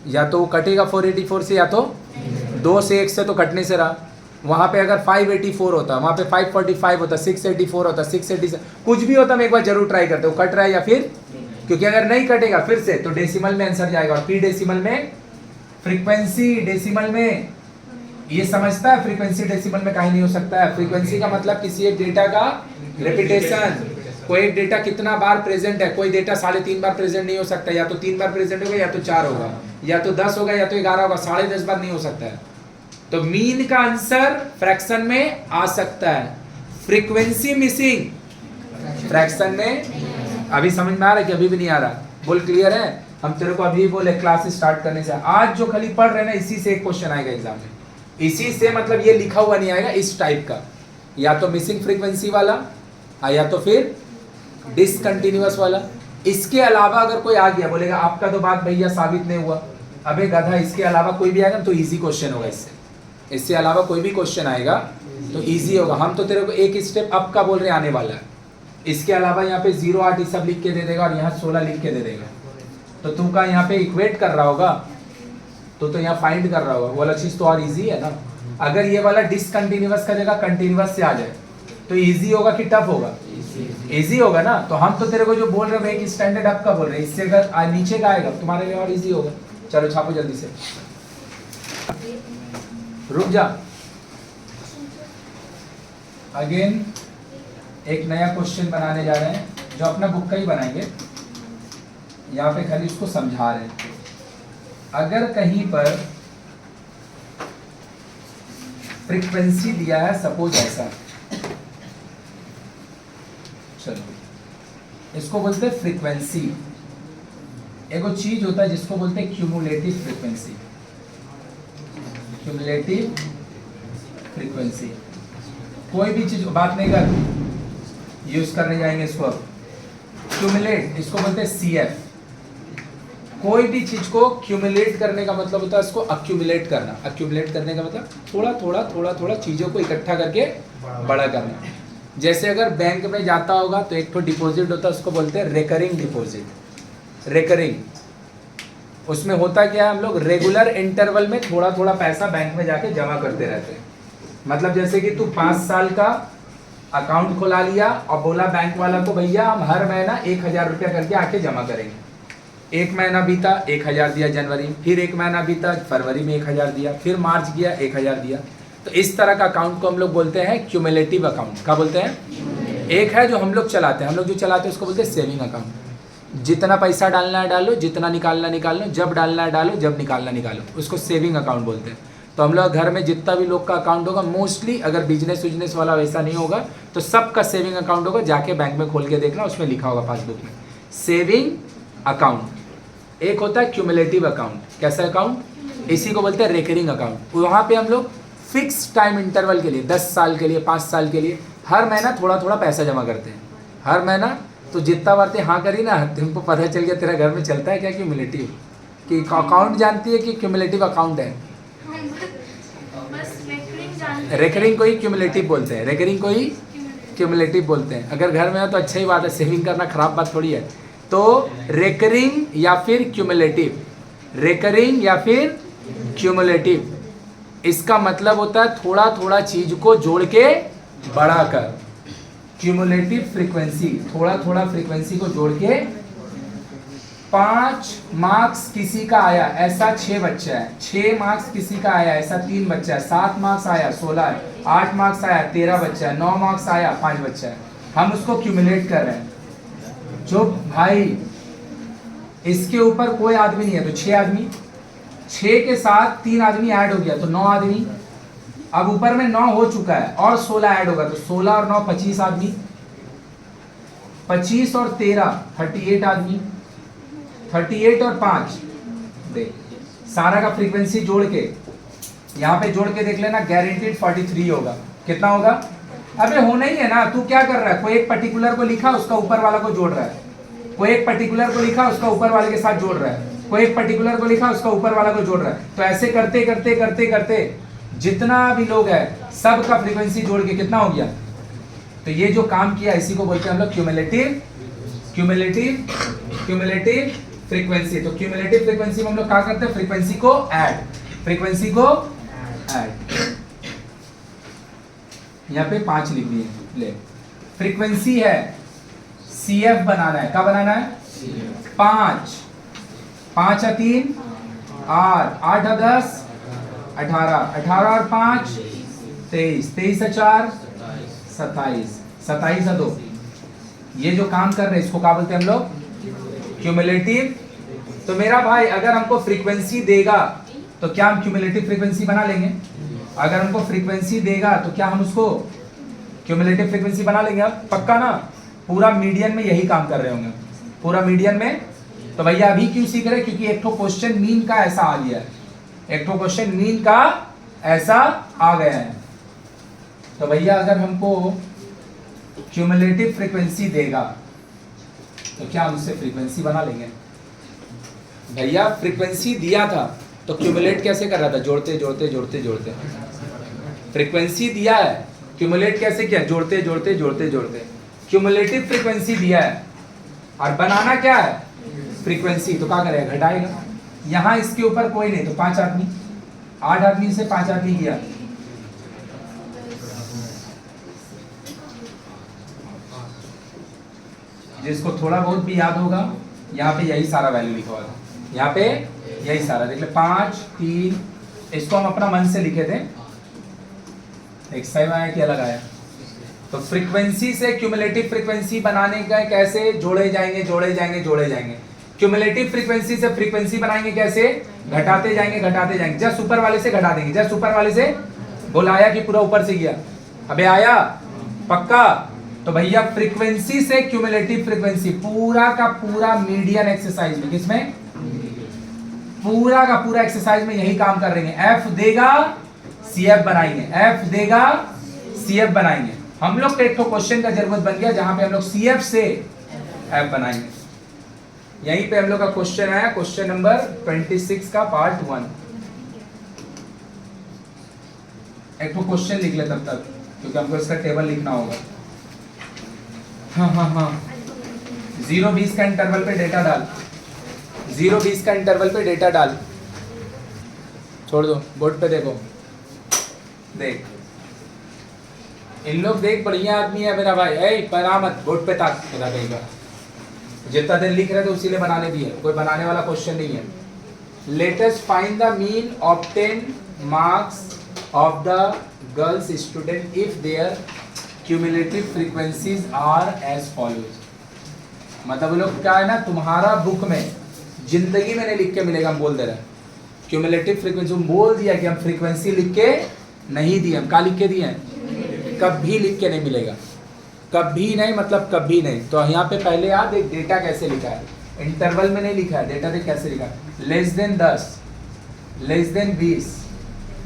या तो वो कटेगा 484 से, या तो 2 से 1 से तो कटने से रहा। वहाँ पे अगर 584 होता, वहाँ पे 545 होता, 684 होता, 680 कुछ भी होता, हम एक बार जरूर ट्राई करते वो कट रहा है या फिर, क्योंकि अगर नहीं कटेगा फिर से तो डेसिमल में आंसर जाएगा, और पी डेसिमल में, फ्रीक्वेंसी डेसिमल में, ये समझता है फ्रीक्वेंसी डेसिमल में कहीं नहीं हो सकता है। फ्रीक्वेंसी का मतलब किसी एक डेटा का रेपिटेशन, कोई एक डेटा कितना बार प्रेजेंट है, कोई डेटा 3.5 बार प्रेजेंट नहीं हो सकता, या तो 3 बार प्रेजेंट होगा, या तो 4 होगा, या तो 10 होगा, या तो 11 होगा, 10.5 बार नहीं हो सकता है। तो मीन का आंसर फ्रैक्शन में आ सकता है, फ्रीक्वेंसी मिसिंग फ्रैक्शन में। अभी समझ में आ रहा है कि अभी भी नहीं आ रहा? बोल क्लियर है? हम तेरे को अभी बोले क्लास स्टार्ट करने से, आज जो खाली पढ़ रहे ना इसी से एक क्वेश्चन आएगा एग्जाम में, इसी से, मतलब ये लिखा हुआ नहीं आएगा, इस टाइप का, या तो मिसिंग फ्रीक्वेंसी वाला, या तो फिर डिसकंटिन्यूअस वाला। इसके अलावा अगर कोई आ गया बोलेगा आपका तो बात भैया साबित नहीं हुआ, अबे गधा, इसके अलावा कोई भी आएगा तो इजी क्वेश्चन होगा, इससे अलावा कोई भी क्वेश्चन आएगा तो इजी होगा। हम तो तेरे को एक स्टेप अप का बोल रहे आने वाला है, इसके अलावा यहाँ पे 0, 8 सब लिख के दे देगा, और यहाँ 16 लिख के दे देगा, तो तू का यहाँ पे इक्वेट कर रहा होगा, तो यहाँ फाइंड कर रहा होगा, वो वाला चीज तो और इजी है ना। अगर ये वाला डिसकंटिन्यूअस का जगह कंटिन्यूअस से आ जाए तो इजी होगा कि टफ होगा? इजी होगा ना। तो हम तो तेरे को जो बोल रहे हैं एक स्टैंडर्ड अप का बोल रहे हैं, इससे अगर नीचे का आएगा तुम्हारे लिए और इजी होगा। चलो छापो जल्दी से, रुक जा। अगेन एक नया क्वेश्चन बनाने जा रहे हैं, जो अपना बुक का ही बनाएंगे, यहाँ पे खाली उसको समझा रहे हैं। अगर कहीं पर फ्रीक्वेंसी दिया है, सपोज ऐसा, चलो इसको बोलते हैं फ्रीक्वेंसी। एक चीज होता है जिसको बोलते हैं क्यूमुलेटिव फ्रीक्वेंसी, क्यूमुलेटिव फ्रीक्वेंसी। कोई भी चीज, बात नहीं कर, यूज करने जाएंगे इसको अब। क्यूमुलेट, इसको बोलते हैं CF। कोई भी चीज को क्यूमुलेट करने का मतलब होता है इसको अक्यूमुलेट करना। अक्यूमुलेट करने का मतलब थोड़ा थोड़ा थोड़ा थोड़ा चीजों को इकट्ठा करके बड़ा करना। जैसे अगर बैंक में जाता होगा तो एक तो डिपॉजिट होता है, उसको बोलते हैं रिकरिंग डिपॉजिट। रिकरिंग, उसमें होता क्या है, हम लोग रेगुलर इंटरवल में थोड़ा थोड़ा पैसा बैंक में जाके जमा करते रहते हैं। मतलब जैसे कि तू 5 साल का अकाउंट खुला लिया और बोला बैंक वाला को भैया हम हर महीना 1000 रुपया करके आके जमा करेंगे। एक महीना बीता 1000 दिया जनवरी में, फिर एक महीना बीता फरवरी में 1000 दिया, फिर मार्च गया 1000 दिया। तो इस तरह का अकाउंट को हम लोग बोलते हैं क्यूमुलेटिव अकाउंट। क्या बोलते हैं? एक है जो हम लोग चलाते हैं, हम लोग जो चलाते हैं उसको बोलते हैं सेविंग अकाउंट। जितना पैसा डालना है डालो, जितना निकालना निकाल लो, जब डालना है डालो, जब निकालना निकालो, उसको सेविंग अकाउंट बोलते हैं। तो हम लोग घर में जितना भी लोग का अकाउंट होगा, मोस्टली अगर बिजनेस वाला वैसा नहीं होगा तो सबका सेविंग अकाउंट होगा, जाके बैंक में खोल के देखना, उसमें लिखा होगा पासबुक में सेविंग अकाउंट। एक होता है क्यूमुलेटिव अकाउंट। कैसा अकाउंट? इसी को बोलते हैं रेकरिंग अकाउंट। वहाँ पे हम लोग फिक्स टाइम इंटरवल के लिए 10 साल के लिए, 5 साल के लिए हर महीना थोड़ा थोड़ा पैसा जमा करते हैं। हर महीना तो जितना बार ते हाँ करी ना, तुमको पता चल गया तेरा घर में चलता है क्या क्यूमुलेटिव, कि अकाउंट जानती है कि क्यूमुलेटिव अकाउंट है। रेकरिंग को ही क्यूमुलेटिव बोलते हैं, रेकरिंग को ही क्यूमुलेटिव बोलते हैं। अगर घर में हो तो अच्छा ही बात है, सेविंग करना खराब बात थोड़ी है। तो रेकरिंग या फिर क्यूमुलेटिव, रेकरिंग या फिर क्यूमुलेटिव, इसका मतलब होता है थोड़ा थोड़ा चीज को जोड़ के बड़ा कर। क्यूमुलेटिव फ्रीक्वेंसी, थोड़ा थोड़ा फ्रीक्वेंसी को जोड़ के। 5 मार्क्स किसी का आया ऐसा 6 बच्चा है, 6 मार्क्स किसी का आया ऐसा 3 बच्चा है, 7 मार्क्स आया 16 है, 8 मार्क्स आया 13 बच्चा है, 9 मार्क्स आया 5 बच्चा है। हम उसको क्यूमुलेट कर रहे हैं। जो भाई इसके ऊपर कोई आदमी नहीं है तो 6 आदमी, 6 के साथ 3 आदमी ऐड हो गया तो 9 आदमी। अब ऊपर में 9 हो चुका है और 16 ऐड होगा तो 16 और 9 25 आदमी, 25 और 13 38 आदमी, 38 और 5 देख, सारा का फ्रीक्वेंसी जोड़ के यहाँ पे जोड़ के देख लेना, गारंटीड 43 होगा। कितना होगा? अबे होना ही है ना, तू क्या कर रहा है? कोई एक पर्टिकुलर को लिखा उसका ऊपर वाला को जोड़ रहा है, कोई एक पर्टिकुलर को लिखा उसका ऊपर वाले के साथ जोड़ रहा है, कोई एक पर्टिकुलर को लिखा उसका ऊपर वाला को जोड़ रहा है। तो ऐसे करते करते करते करते जितना भी लोग है सब का फ्रीक्वेंसी जोड़ के कितना हो गया? तो ये जो काम किया इसी को बोलते हैं हम लोग क्यूमुलेटिव, क्यूमुलेटिव, क्यूमुलेटिव फ्रीक्वेंसी। तो क्यूमुलेटिव फ्रीक्वेंसी में हम लोग क्या करते हैं? फ्रीक्वेंसी को ऐड, फ्रीक्वेंसी को ऐड। यहाँ पे 5 लिख दिए। ले, फ्रीक्वेंसी है CF बनाना है। क्या बनाना है? 5, 5 और 3 8, 8 और 10 18, 18 और 5 23, 23 और 4 27, 27 और 2। ये जो काम कर रहे हैं इसको क्या बोलते हैं हम लोग? क्यूमुलेटिव। तो मेरा भाई अगर हमको फ्रीक्वेंसी देगा तो क्या हम क्यूमुलेटिव फ्रीक्वेंसी बना लेंगे? अगर हमको फ्रीक्वेंसी देगा तो क्या हम उसको क्यूमुलेटिव फ्रीक्वेंसी बना लेंगे? पक्का ना? पूरा मीडियन में यही काम कर रहे होंगे, पूरा मीडियन में। तो भैया अभी क्यों सीख रहे? क्योंकि एक तो क्वेश्चन मीन का ऐसा आ गया है, एक तो क्वेश्चन मीन का ऐसा आ गया है। तो भैया अगर हमको क्यूमुलेटिव फ्रीक्वेंसी देगा तो क्या हम उससे फ्रीक्वेंसी बना लेंगे? भैया फ्रीक्वेंसी दिया था तो क्यूमुलेट कैसे कर रहा था? जोड़ते जोड़ते जोड़ते जोड़ते। फ्रीक्वेंसी दिया है, क्यूमुलेट कैसे किया? जोड़ते जोड़ते जोड़ते जोड़ते। क्यूमुलेटिव फ्रीक्वेंसी दिया है और बनाना क्या है? फ्रीक्वेंसी। तो क्या करेगा? घटाएगा। यहाँ इसके ऊपर कोई नहीं तो 5 आदमी, 8 आदमी से 5 आदमी किया, जिसको थोड़ा बहुत भी याद होगा यहाँ पे यही सारा वैल्यू लिखा हुआ था, यहाँ पे यही सारा देख ले। 5 3, इसको हम अपना मन से लिखे थे, एक सही आया कि अलग आया? तो फ्रीक्वेंसी से क्यूमुलेटिव फ्रीक्वेंसी बनाने का कैसे? जोड़े जाएंगे जोड़े जाएंगे जोड़े जाएंगे। क्यूमुलेटिव फ्रीक्वेंसी से फ्रीक्वेंसी बनाएंगे कैसे? घटाते जाएंगे घटाते जाएंगे। जस्ट ऊपर वाले से घटा देंगे, जस्ट ऊपर वाले से। बोलाया कि पूरा ऊपर से गया? अबे आया पक्का? तो भैया फ्रीक्वेंसी से क्यूमुलेटिव फ्रीक्वेंसी, पूरा का पूरा मीडियन एक्सरसाइज में, किसमें? पूरा का पूरा एक्सरसाइज में यही काम कर रहे हैं। F देगा CF बनाएंगे, F देगा CF बनाएंगे। हम लोग को एक तो क्वेश्चन का जरूरत बन गया जहां पे हम लोग CF से F बनाएंगे। यहीं पे हम लोग का क्वेश्चन आया, क्वेश्चन नंबर 26 का पार्ट 1। एक तो क्वेश्चन लिख ले तब तक, क्योंकि हमको इसका टेबल लिखना होगा। हाँ 0-20 का इंटरवल पे डेटा डाल, 0-20 का इंटरवल पे डेटा डाल, छोड़ दो, बोर्ड पे देखो, देख इन लोग, देख बढ़िया आदमी है मेरा भाई, ऐ परा मत, बोर्ड पे ताक मेरा कहेगा, जितना देर लिख रहे थे उसी ने बनाने दिए, कोई बनाने वाला क्वेश्चन नहीं है। Let us find the mean obtain marks of the girls student if their cumulative frequencies are as follows. मतलब वो लोग क्या है ना, तुम्हारा बुक में जिंदगी में नहीं लिख के मिलेगा, हम बोल दे रहे हैं क्यूमुलेटिव फ्रीक्वेंसी, हम बोल दिया कि हम फ्रीक्वेंसी लिख के नहीं दिए, हम क्या लिख के दिए हैं, कभी लिख के नहीं मिलेगा, कभी नहीं, मतलब कभी नहीं। तो यहाँ पे पहले याद एक डेटा कैसे लिखा है, इंटरवल में नहीं लिखा है, डेटा देख कैसे लिखा है, less than 10, less than 20,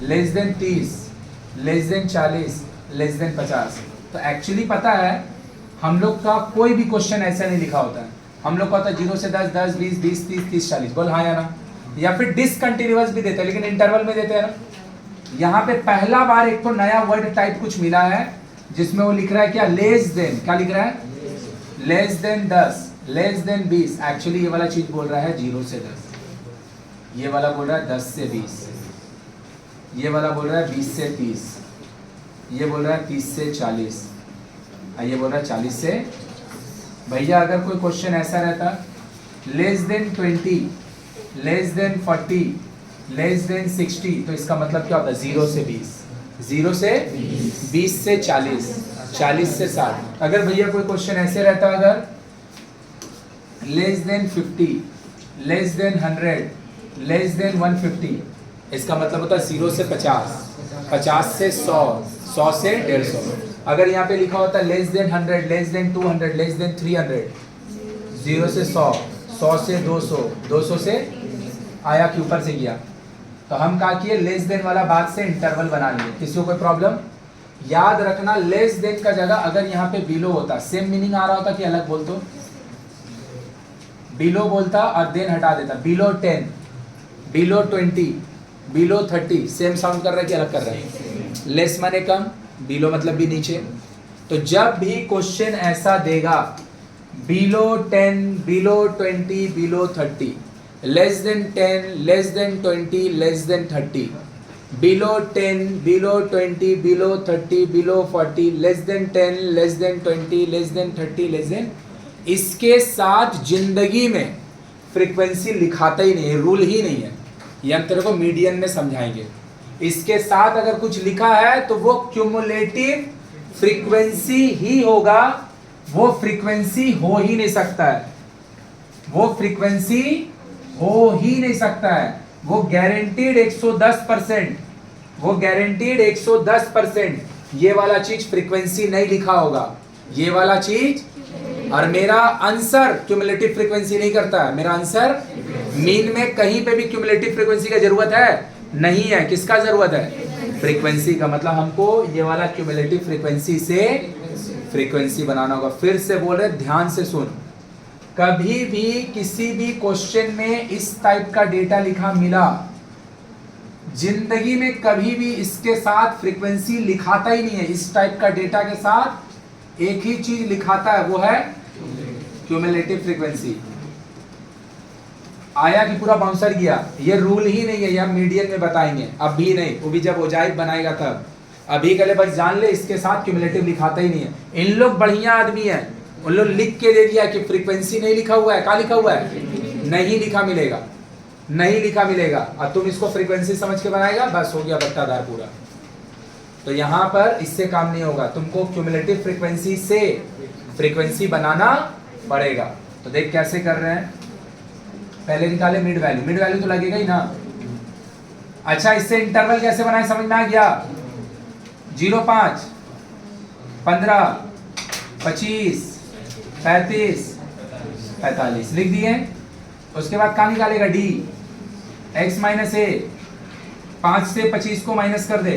less than 30, less than 40, less than 50। तो एक्चुअली पता है हम लोग का कोई भी क्वेश्चन ऐसा नहीं लिखा होता है, हम लोग का होता है 0 से 10, 10, 20, 20, 30, 30, 40, बोल हाँ या ना, या फिर डिसकंटिन्यूअस भी देते हैं, लेकिन इंटरवल में देते हैं ना। यहाँ पे पहला बार एक तो नया वर्ड टाइप कुछ मिला है जिसमें वो लिख रहा है क्या, लेस देन, क्या लिख रहा है, less than 10, less than 20। Actually ये वाला चीज बोल रहा है 0 से 10, ये वाला बोल रहा है 10 से 20, ये वाला बोल रहा है 20 से 30, ये बोल रहा है 30 से 40, ये बोल रहा है 40 से। भैया अगर कोई क्वेश्चन ऐसा रहता less than 20, less than 40, less than 60, तो इसका मतलब क्या होता है, 0 से 20, 0 से 20 से 40, 40 से 60। अगर भैया कोई क्वेश्चन ऐसे रहता, अगर less than 50, less than 100, less than 150, इसका मतलब होता है 0 से 50, 50 से 100, 100 से 150। अगर यहाँ पे लिखा होता है less than 100, less than 200, less than 300, 0 से 100, 100 से 200, 200 से आया कि ऊपर से गया, तो हम क्या किए, लेस देन वाला बाद से इंटरवल बना लिए। किसी को कोई प्रॉब्लम, याद रखना लेस देन का जगह अगर यहाँ पे बिलो होता, सेम मीनिंग आ रहा होता कि अलग बोल, तो बिलो बोलता और देन हटा देता, below 10, below 20, below 30, same sound कर रहा है कि अलग कर रहा है, लेस माने कम, बिलो मतलब भी नीचे। तो जब भी क्वेश्चन ऐसा देगा below 10, below 20, below 30, less than 10, less than 20, less than 30, below 10, below 20, below 30, below 40, less than 10, less than 20, less than 30, less than, इसके साथ जिंदगी में फ्रीक्वेंसी लिखाता ही नहीं है, रूल ही नहीं है। ये हम तेरे को मीडियन में समझाएंगे। इसके साथ अगर कुछ लिखा है तो वो क्यूमुलेटिव फ्रीक्वेंसी ही होगा, वो फ्रीक्वेंसी हो ही नहीं सकता है, वो फ्रीक्वेंसी हो ही नहीं सकता है, वो गारंटीड 110%, वो गारंटीड 110%। ये वाला चीज फ्रीक्वेंसी नहीं लिखा होगा, ये वाला चीज। और मेरा आंसर क्यूमुलेटिव फ्रीक्वेंसी नहीं करता है, मेरा आंसर मीन में कहीं पे भी क्यूमुलेटिव फ्रीक्वेंसी का जरूरत है नहीं है। किसका जरूरत है, फ्रीक्वेंसी का। मतलब हमको ये वाला क्यूमुलेटिव फ्रीक्वेंसी से फ्रीक्वेंसी बनाना होगा। फिर से बोल रहे, ध्यान से सुन, कभी भी किसी भी क्वेश्चन में इस टाइप का डेटा लिखा मिला, जिंदगी में कभी भी इसके साथ फ्रीक्वेंसी लिखाता ही नहीं है। इस टाइप का डेटा के साथ एक ही चीज लिखाता है, वो है क्यूमुलेटिव फ्रीक्वेंसी। आया कि पूरा बाउंसर गया, ये रूल ही नहीं है, ये हम मीडियन में बताएंगे। अब भी नहीं, वो भी जब ओजाइब बनाएगा तब। अभी के लिए बस जान ले, इसके साथ क्यूमुलेटिव लिखाता ही नहीं है। इन लोग बढ़िया आदमी है, उन लोग लिख के दे दिया कि फ्रीक्वेंसी नहीं लिखा हुआ है। क्या लिखा हुआ है, नहीं लिखा मिलेगा, नहीं लिखा मिलेगा। और तुम इसको फ्रीक्वेंसी समझ के बनाएगा, बस हो गया बट्टादार पूरा। तो यहाँ पर इससे काम नहीं होगा, तुमको क्यूमुलेटिव फ्रीक्वेंसी से फ्रीक्वेंसी बनाना पड़ेगा। तो देख कैसे कर रहे हैं, पहले निकाले मिड वैल्यू, मिड वैल्यू तो लगेगा ही ना। अच्छा, इससे इंटरवल कैसे बनाए समझ में आ गया। 0, 5, 15, 25, 35, 45 लिख दिए। उसके बाद क्या निकालेगा, डी, x माइनस ए। 5 से 25 को माइनस कर दे,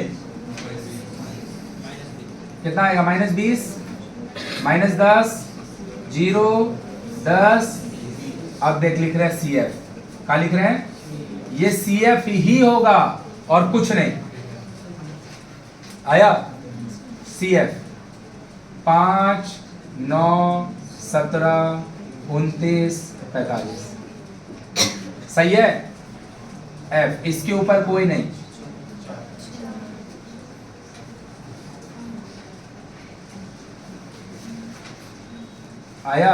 कितना आएगा, -20, -10, 0, 10। अब देख लिख रहे हैं CF, क्या लिख रहे हैं, ये CF ही होगा और कुछ नहीं। आया CF 5, 9, 17, 29, 45। सही है, एफ, इसके ऊपर कोई नहीं। आया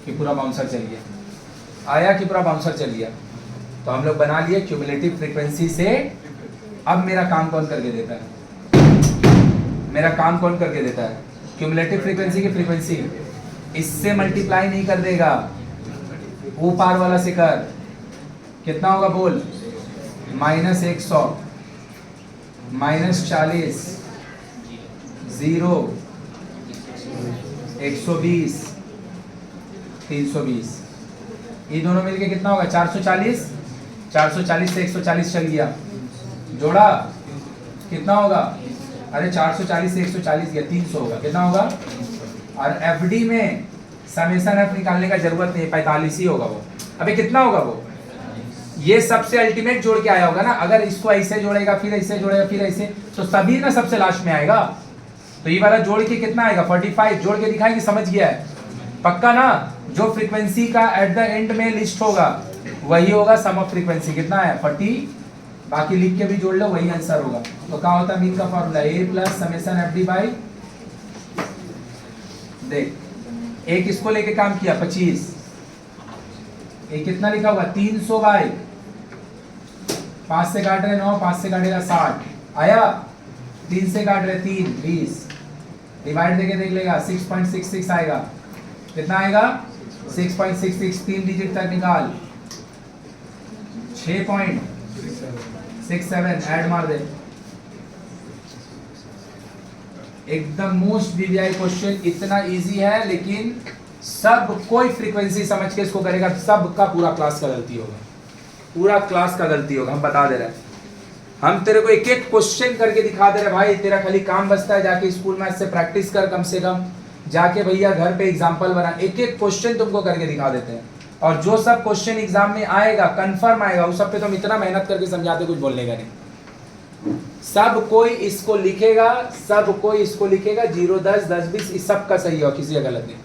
कि पूरा बाउंसर चल गया, आया कि पूरा बाउंसर चल गया। तो हम लोग बना लिए क्यूमुलेटिव फ्रीक्वेंसी से। अब मेरा काम कौन करके देता है, मेरा काम कौन करके देता है, क्यूमुलेटिव फ्रीक्वेंसी की फ्रीक्वेंसी इससे मल्टीप्लाई नहीं कर देगा, वो पार वाला से कर। कितना होगा बोल, -100 -40 0 120 320, ये दोनों मिलके कितना होगा 440। 440 से 140 चल गया, जोड़ा कितना होगा, अरे 440 से 140 गया 300 होगा, कितना होगा। और एफडी में समेशन एफ निकालने का जरूरत नहीं, 45 ही होगा वो। अबे कितना होगा वो, ये सबसे अल्टीमेट जोड़ के आया होगा ना। अगर इसको ऐसे जोड़ेगा फिर ऐसे जोड़ेगा फिर ऐसे, तो सभी ना सबसे लास्ट में आएगा। तो ये वाला जोड़ के कितना आएगा 45, जोड़ के दिखाएंगे, समझ गया है पक्का ना। जो फ्रीक्वेंसी का एट द एंड में लिस्ट होगा वही होगा सम ऑफ फ्रीक्वेंसी, कितना है 40, बाकी लिख के भी जोड़ लो वही आंसर होगा। तो क्या होता है मीन का formula, A plus summation F D by, देख एक इसको लेके काम किया 25, एक कितना लिखा होगा 300 बाई 5 से काट रहे 9, 5 से काटेगा 60 आया, 3 से काट रहे 3 20, डिवाइड देके देख लेगा 6.66 आएगा, कितना आएगा 6.66, 3 डिजिट तक निकाल, 6.67 ऐड मार दे। एकदम मोस्ट वीवीआई क्वेश्चन, इतना इजी है लेकिन सब कोई फ्रीक्वेंसी समझ के इसको करेगा, सबका पूरा क्लास का गलती होगा, पूरा क्लास का गलती होगा। हम बता दे रहे हैं, हम तेरे को एक एक क्वेश्चन करके दिखा दे रहे भाई, तेरा खाली काम बचता है जाके स्कूल में इससे प्रैक्टिस कर, कम से कम जाके भैया घर पे एग्जाम्पल बना, एक एक क्वेश्चन तुमको करके दिखा देते हैं। और जो सब क्वेश्चन एग्जाम में आएगा कंफर्म आएगा, उस सब पे तुम इतना मेहनत करके समझाते कुछ बोलने का नहीं। सब कोई इसको लिखेगा, सब कोई इसको लिखेगा 0 10 10 20, इस सब का सही हो, किसी का गलत नहीं।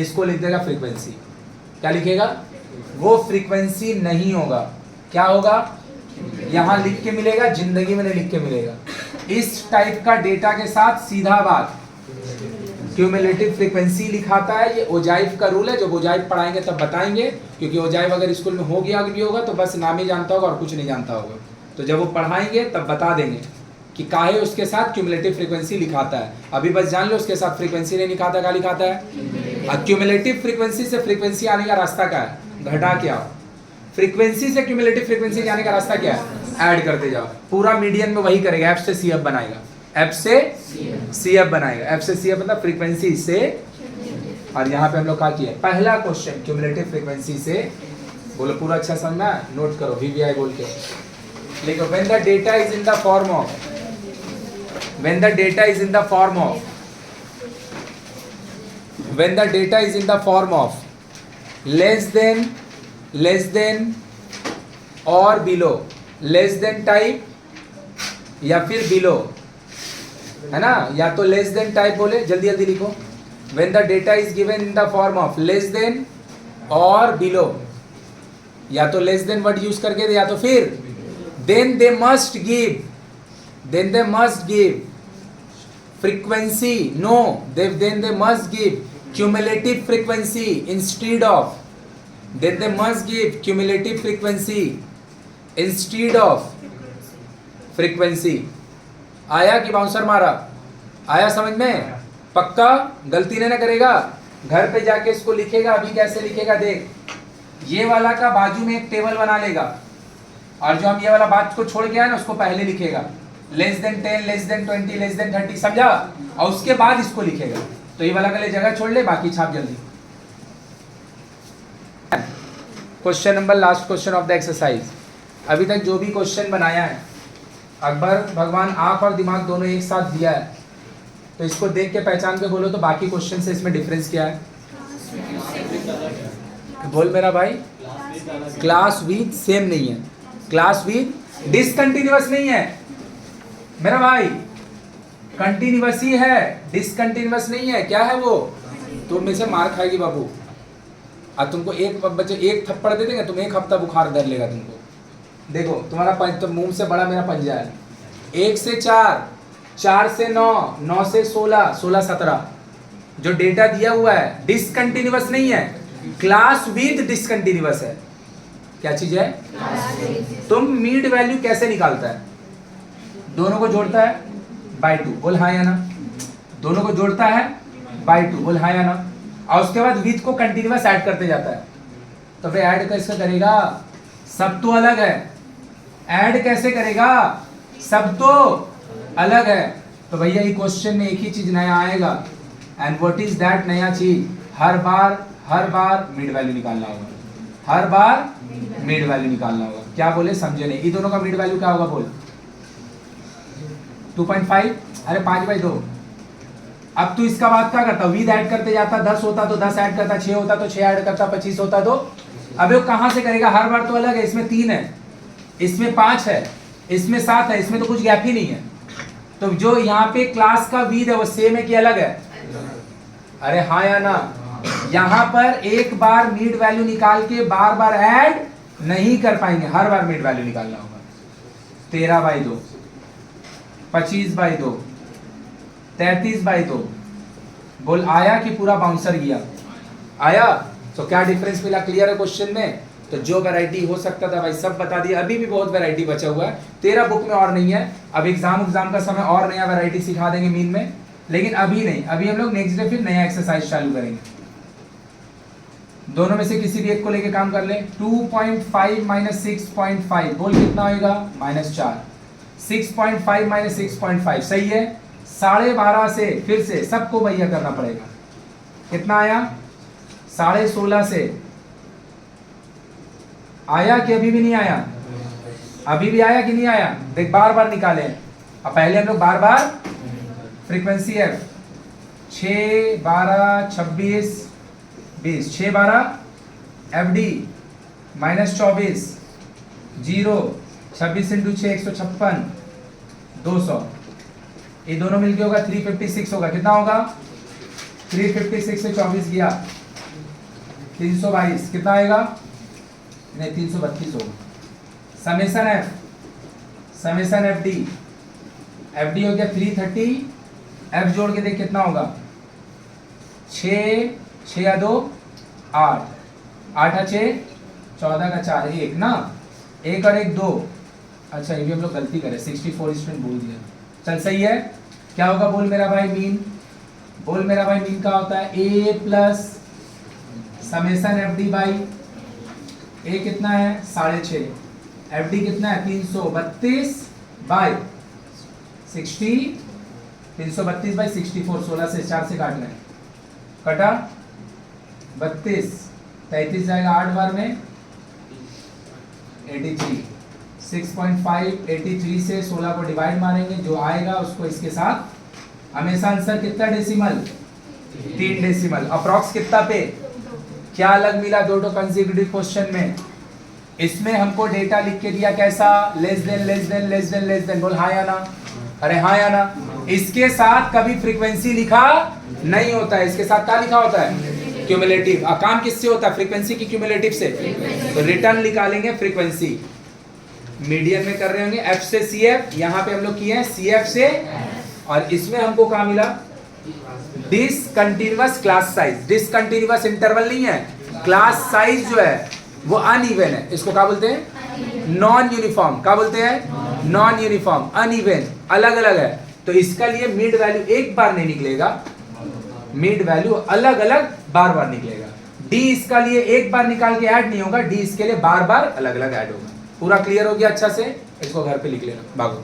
इसको लिख देगा फ्रीक्वेंसी, क्या लिखेगा, वो फ्रीक्वेंसी नहीं होगा, क्या होगा, यहाँ लिख के मिलेगा, जिंदगी में नहीं लिख के मिलेगा। इस टाइप का डेटा के साथ सीधा बात क्यूमुलेटिव फ्रीक्वेंसी लिखाता है, ये ओजाइव का रूल है। जब ओजाइव पढ़ाएंगे तब बताएंगे, क्योंकि ओजाइव अगर स्कूल में हो गया भी होगा तो बस नाम ही जानता होगा और कुछ नहीं जानता होगा। तो जब वो पढ़ाएंगे तब बता देंगे कि काहे उसके साथ क्यूमुलेटिव फ्रीक्वेंसी लिखाता है। अभी बस जान लो उसके साथ फ्रीक्वेंसी नहीं लिखाता, क्या लिखाता है। क्यूमुलेटिव फ्रीक्वेंसी से फ्रीक्वेंसी आने का रास्ता क्या है, घटा के आओ। फ्रीक्वेंसी से क्यूमुलेटिव फ्रीक्वेंसी जाने का रास्ता क्या है, ऐड करते जाओ। पूरा मीडियन में वही करेगा, एफ से सी एफ बनाएगा, एफ से सी एफ बनाएगा, एफ से सी एफ मतलब फ्रीक्वेंसी से। और यहाँ पे हम लोग क्या किया, पहला क्वेश्चन क्यूमुलेटिव फ्रीक्वेंसी से, बोलो पूरा अच्छा समझना, नोट करो वीवीआई बोल के लिखो। When the data is in the form of, when the data is in the form of, when the data is in the form of less than और बिलो, लेस देन टाइप या फिर बिलो, है ना, या तो लेस देन टाइप बोले, जल्दी जल्दी लिखो। When the data is given in the form of less than और बिलो, या तो लेस देन वर्ड यूज करके दे, या तो फिर then they must give frequency, no, then they must give cumulative frequency instead of, then they must give cumulative frequency instead of frequency। आया कि बाउंसर मारा, आया समझ में, पक्का गलती नहीं ना करेगा, घर पे जाके इसको लिखेगा। अभी कैसे लिखेगा देख, ये वाला का बाजू में एक टेबल बना लेगा, और जो हम ये वाला बात को छोड़ के आए ना उसको पहले लिखेगा, less than 10, less than 20, less than 30, समझा, और उसके बाद इसको लिखेगा। तो ये वाला के लिए जगह छोड़ ले, बाकी छाप जल्दी। Question number, last question of the exercise. अभी तक जो भी क्वेश्चन बनाया है, अकबर भगवान आंख और दिमाग दोनों एक साथ दिया है, तो इसको देख के पहचान के बोलो तो बाकी क्वेश्चन से इसमें डिफरेंस क्या है, बोल मेरा भाई। क्लास विद सेम नहीं है, क्लास विद डिसकंटिन्यूअस नहीं है मेरा भाई, कंटिन्यूअस ही है, डिसकंटिन्यूअस नहीं है। क्या है वो, तुम में से मार खाएगी बाबू, अब तुमको एक बच्चे एक थप्पड़ दे देंगे, तुम एक हफ्ता बुखार धर लेगा तुमको। देखो तुम्हारा तो मुंह से बड़ा मेरा पंजा है। 1 से 4, 4 से 9, 9 से 16, 16 17, जो डेटा दिया हुआ है डिसकंटिन्यूअस नहीं है, क्लास विद डिसकंटिन्यूअस है। क्या चीज है? तुम मीड वैल्यू कैसे निकालता है? दोनों को जोड़ता है बाय 2, बोल हाँ या ना। दोनों को जोड़ता है बाय 2, बोल हाँ या ना। और उसके बाद विद को कंटिन्यूअस ऐड करते जाता है। तो फिर ऐड कैसे करेगा? सब तो अलग है, ऐड कैसे करेगा? सब तो अलग है। तो भैया ये क्वेश्चन में एक ही चीज नया आएगा, एंड व्हाट इज दैट नया चीज? हर बार मिड वैल्यू निकालना होगा, हर बार मिड वैल्यू निकालना होगा। क्या बोले समझे नहीं? इन दोनों का मिड वैल्यू क्या होगा बोल? 2.5, अरे 5/2। अब तू इसका बात क्या करता? विद ऐड करते जाता, 10 होता तो 10 ऐड करता, 6 होता तो 6 ऐड करता, 25 होता तो। अब वो कहां से करेगा? हर बार तो अलग है, इसमें 3 है, इसमें 5 है, इसमें 7 है, इसमें तो कुछ गैप ही नहीं है। तो जो यहाँ पे क्लास का विद है वो सेम है कि अलग है? अरे हाँ या ना। यहाँ पर एक बार मिड वैल्यू निकाल के बार बार ऐड नहीं कर पाएंगे, हर बार मिड वैल्यू निकालना होगा। 13/2, 25/2, 33/2। बोल आया कि पूरा बाउंसर गया? आया। तो क्या डिफरेंस मिला? क्लियर है क्वेश्चन में? तो जो वैरायटी हो सकता था भाई सब बता दिया। अभी भी बहुत वैरायटी बचा हुआ है, तेरा बुक में और नहीं है। अब एग्जाम का समय और नया वैरायटी सिखा देंगे मीन में, लेकिन अभी नहीं। अभी हम लोग नेक्स्ट डे फिर नया एक्सरसाइज चालू करेंगे। दोनों में से किसी भी एक को लेके काम कर ले। 2.5 - 6.5, बोल कितना होगा? -4। 6.5 - 6.5 सही है। 12.5 से फिर से सबको भैया करना पड़ेगा। कितना आया? 16.5 से आया कि अभी भी नहीं आया? अभी भी आया कि नहीं आया? देख बार बार निकाले। अब पहले हम लोग बार बार फ्रीक्वेंसी है 6, 12, 26, 20, 6, 12 FD -24, 0, 26 × 6 156, 200। ये दोनों मिलके होगा 356 होगा। कितना होगा? 356 से 24 गया 322। कितना आएगा? नहीं 332 होगा। समेसन FD हो गया 330। F जोड़ के देख कितना होगा? 6, 6 या 2 8, 8 या 6 14 का 4 1 ना, 1 और 1 2। अच्छा ये भी हम लोग गलती करें, 64 स्टूडेंट बोल दिया। चल सही है। क्या होगा बोल मेरा भाई मीन? बोल मेरा भाई मीन का होता है A plus summation FD by A कितना है? 6.5। FD कितना है? 332 बाई 60, 332 बाई 64। 16 से 4 से काटना है, कटा 32, 33 जाएगा 8 बार में 83। 6.5 83 से 16 को डिवाइड मारेंगे, जो आएगा उसको इसके साथ। हमेशा आंसर कितना डेसिमल? 3 डेसिमल। अप्रॉक्स कितना पे? क्या अलग मिला दो कंसेक्यूटिव क्वेश्चन में? इसमें हमको डेटा लिख के दिया कैसा? Less than. बोल हाँ या ना? अरे हाँ या ना। इसके साथ कभी फ्रीक्वेंसी लिखा नहीं होता है, इसके साथ क्या लिखा होता है? क्यूमुलेटिव। काम किससे होता है? फ्रीक्वेंसी की क्यूमुलेटिव से। तो रिटर्न निकालेंगे फ्रीक्वेंसी। मीडियन में कर रहे होंगे F से CF, यहाँ पे हम लोग किए हैं CF से, और इसमें हमको क्या मिला? Discontinuous class size. Discontinuous interval नहीं है, क्लास साइज जो है वो अनइवन है। इसको क्या बोलते हैं? Non uniform. क्या बोलते हैं? नॉन यूनिफॉर्म, अनइवन, अलग अलग है। तो इसका लिए मिड वैल्यू एक बार नहीं निकलेगा, मिड वैल्यू अलग अलग बार बार निकलेगा। डी इसका लिए एक बार निकाल के ऐड नहीं होगा, डी इसके लिए बार बार अलग अलग ऐड होगा। पूरा क्लियर हो गया अच्छा से? इसको घर पे लिख लेना। भागो।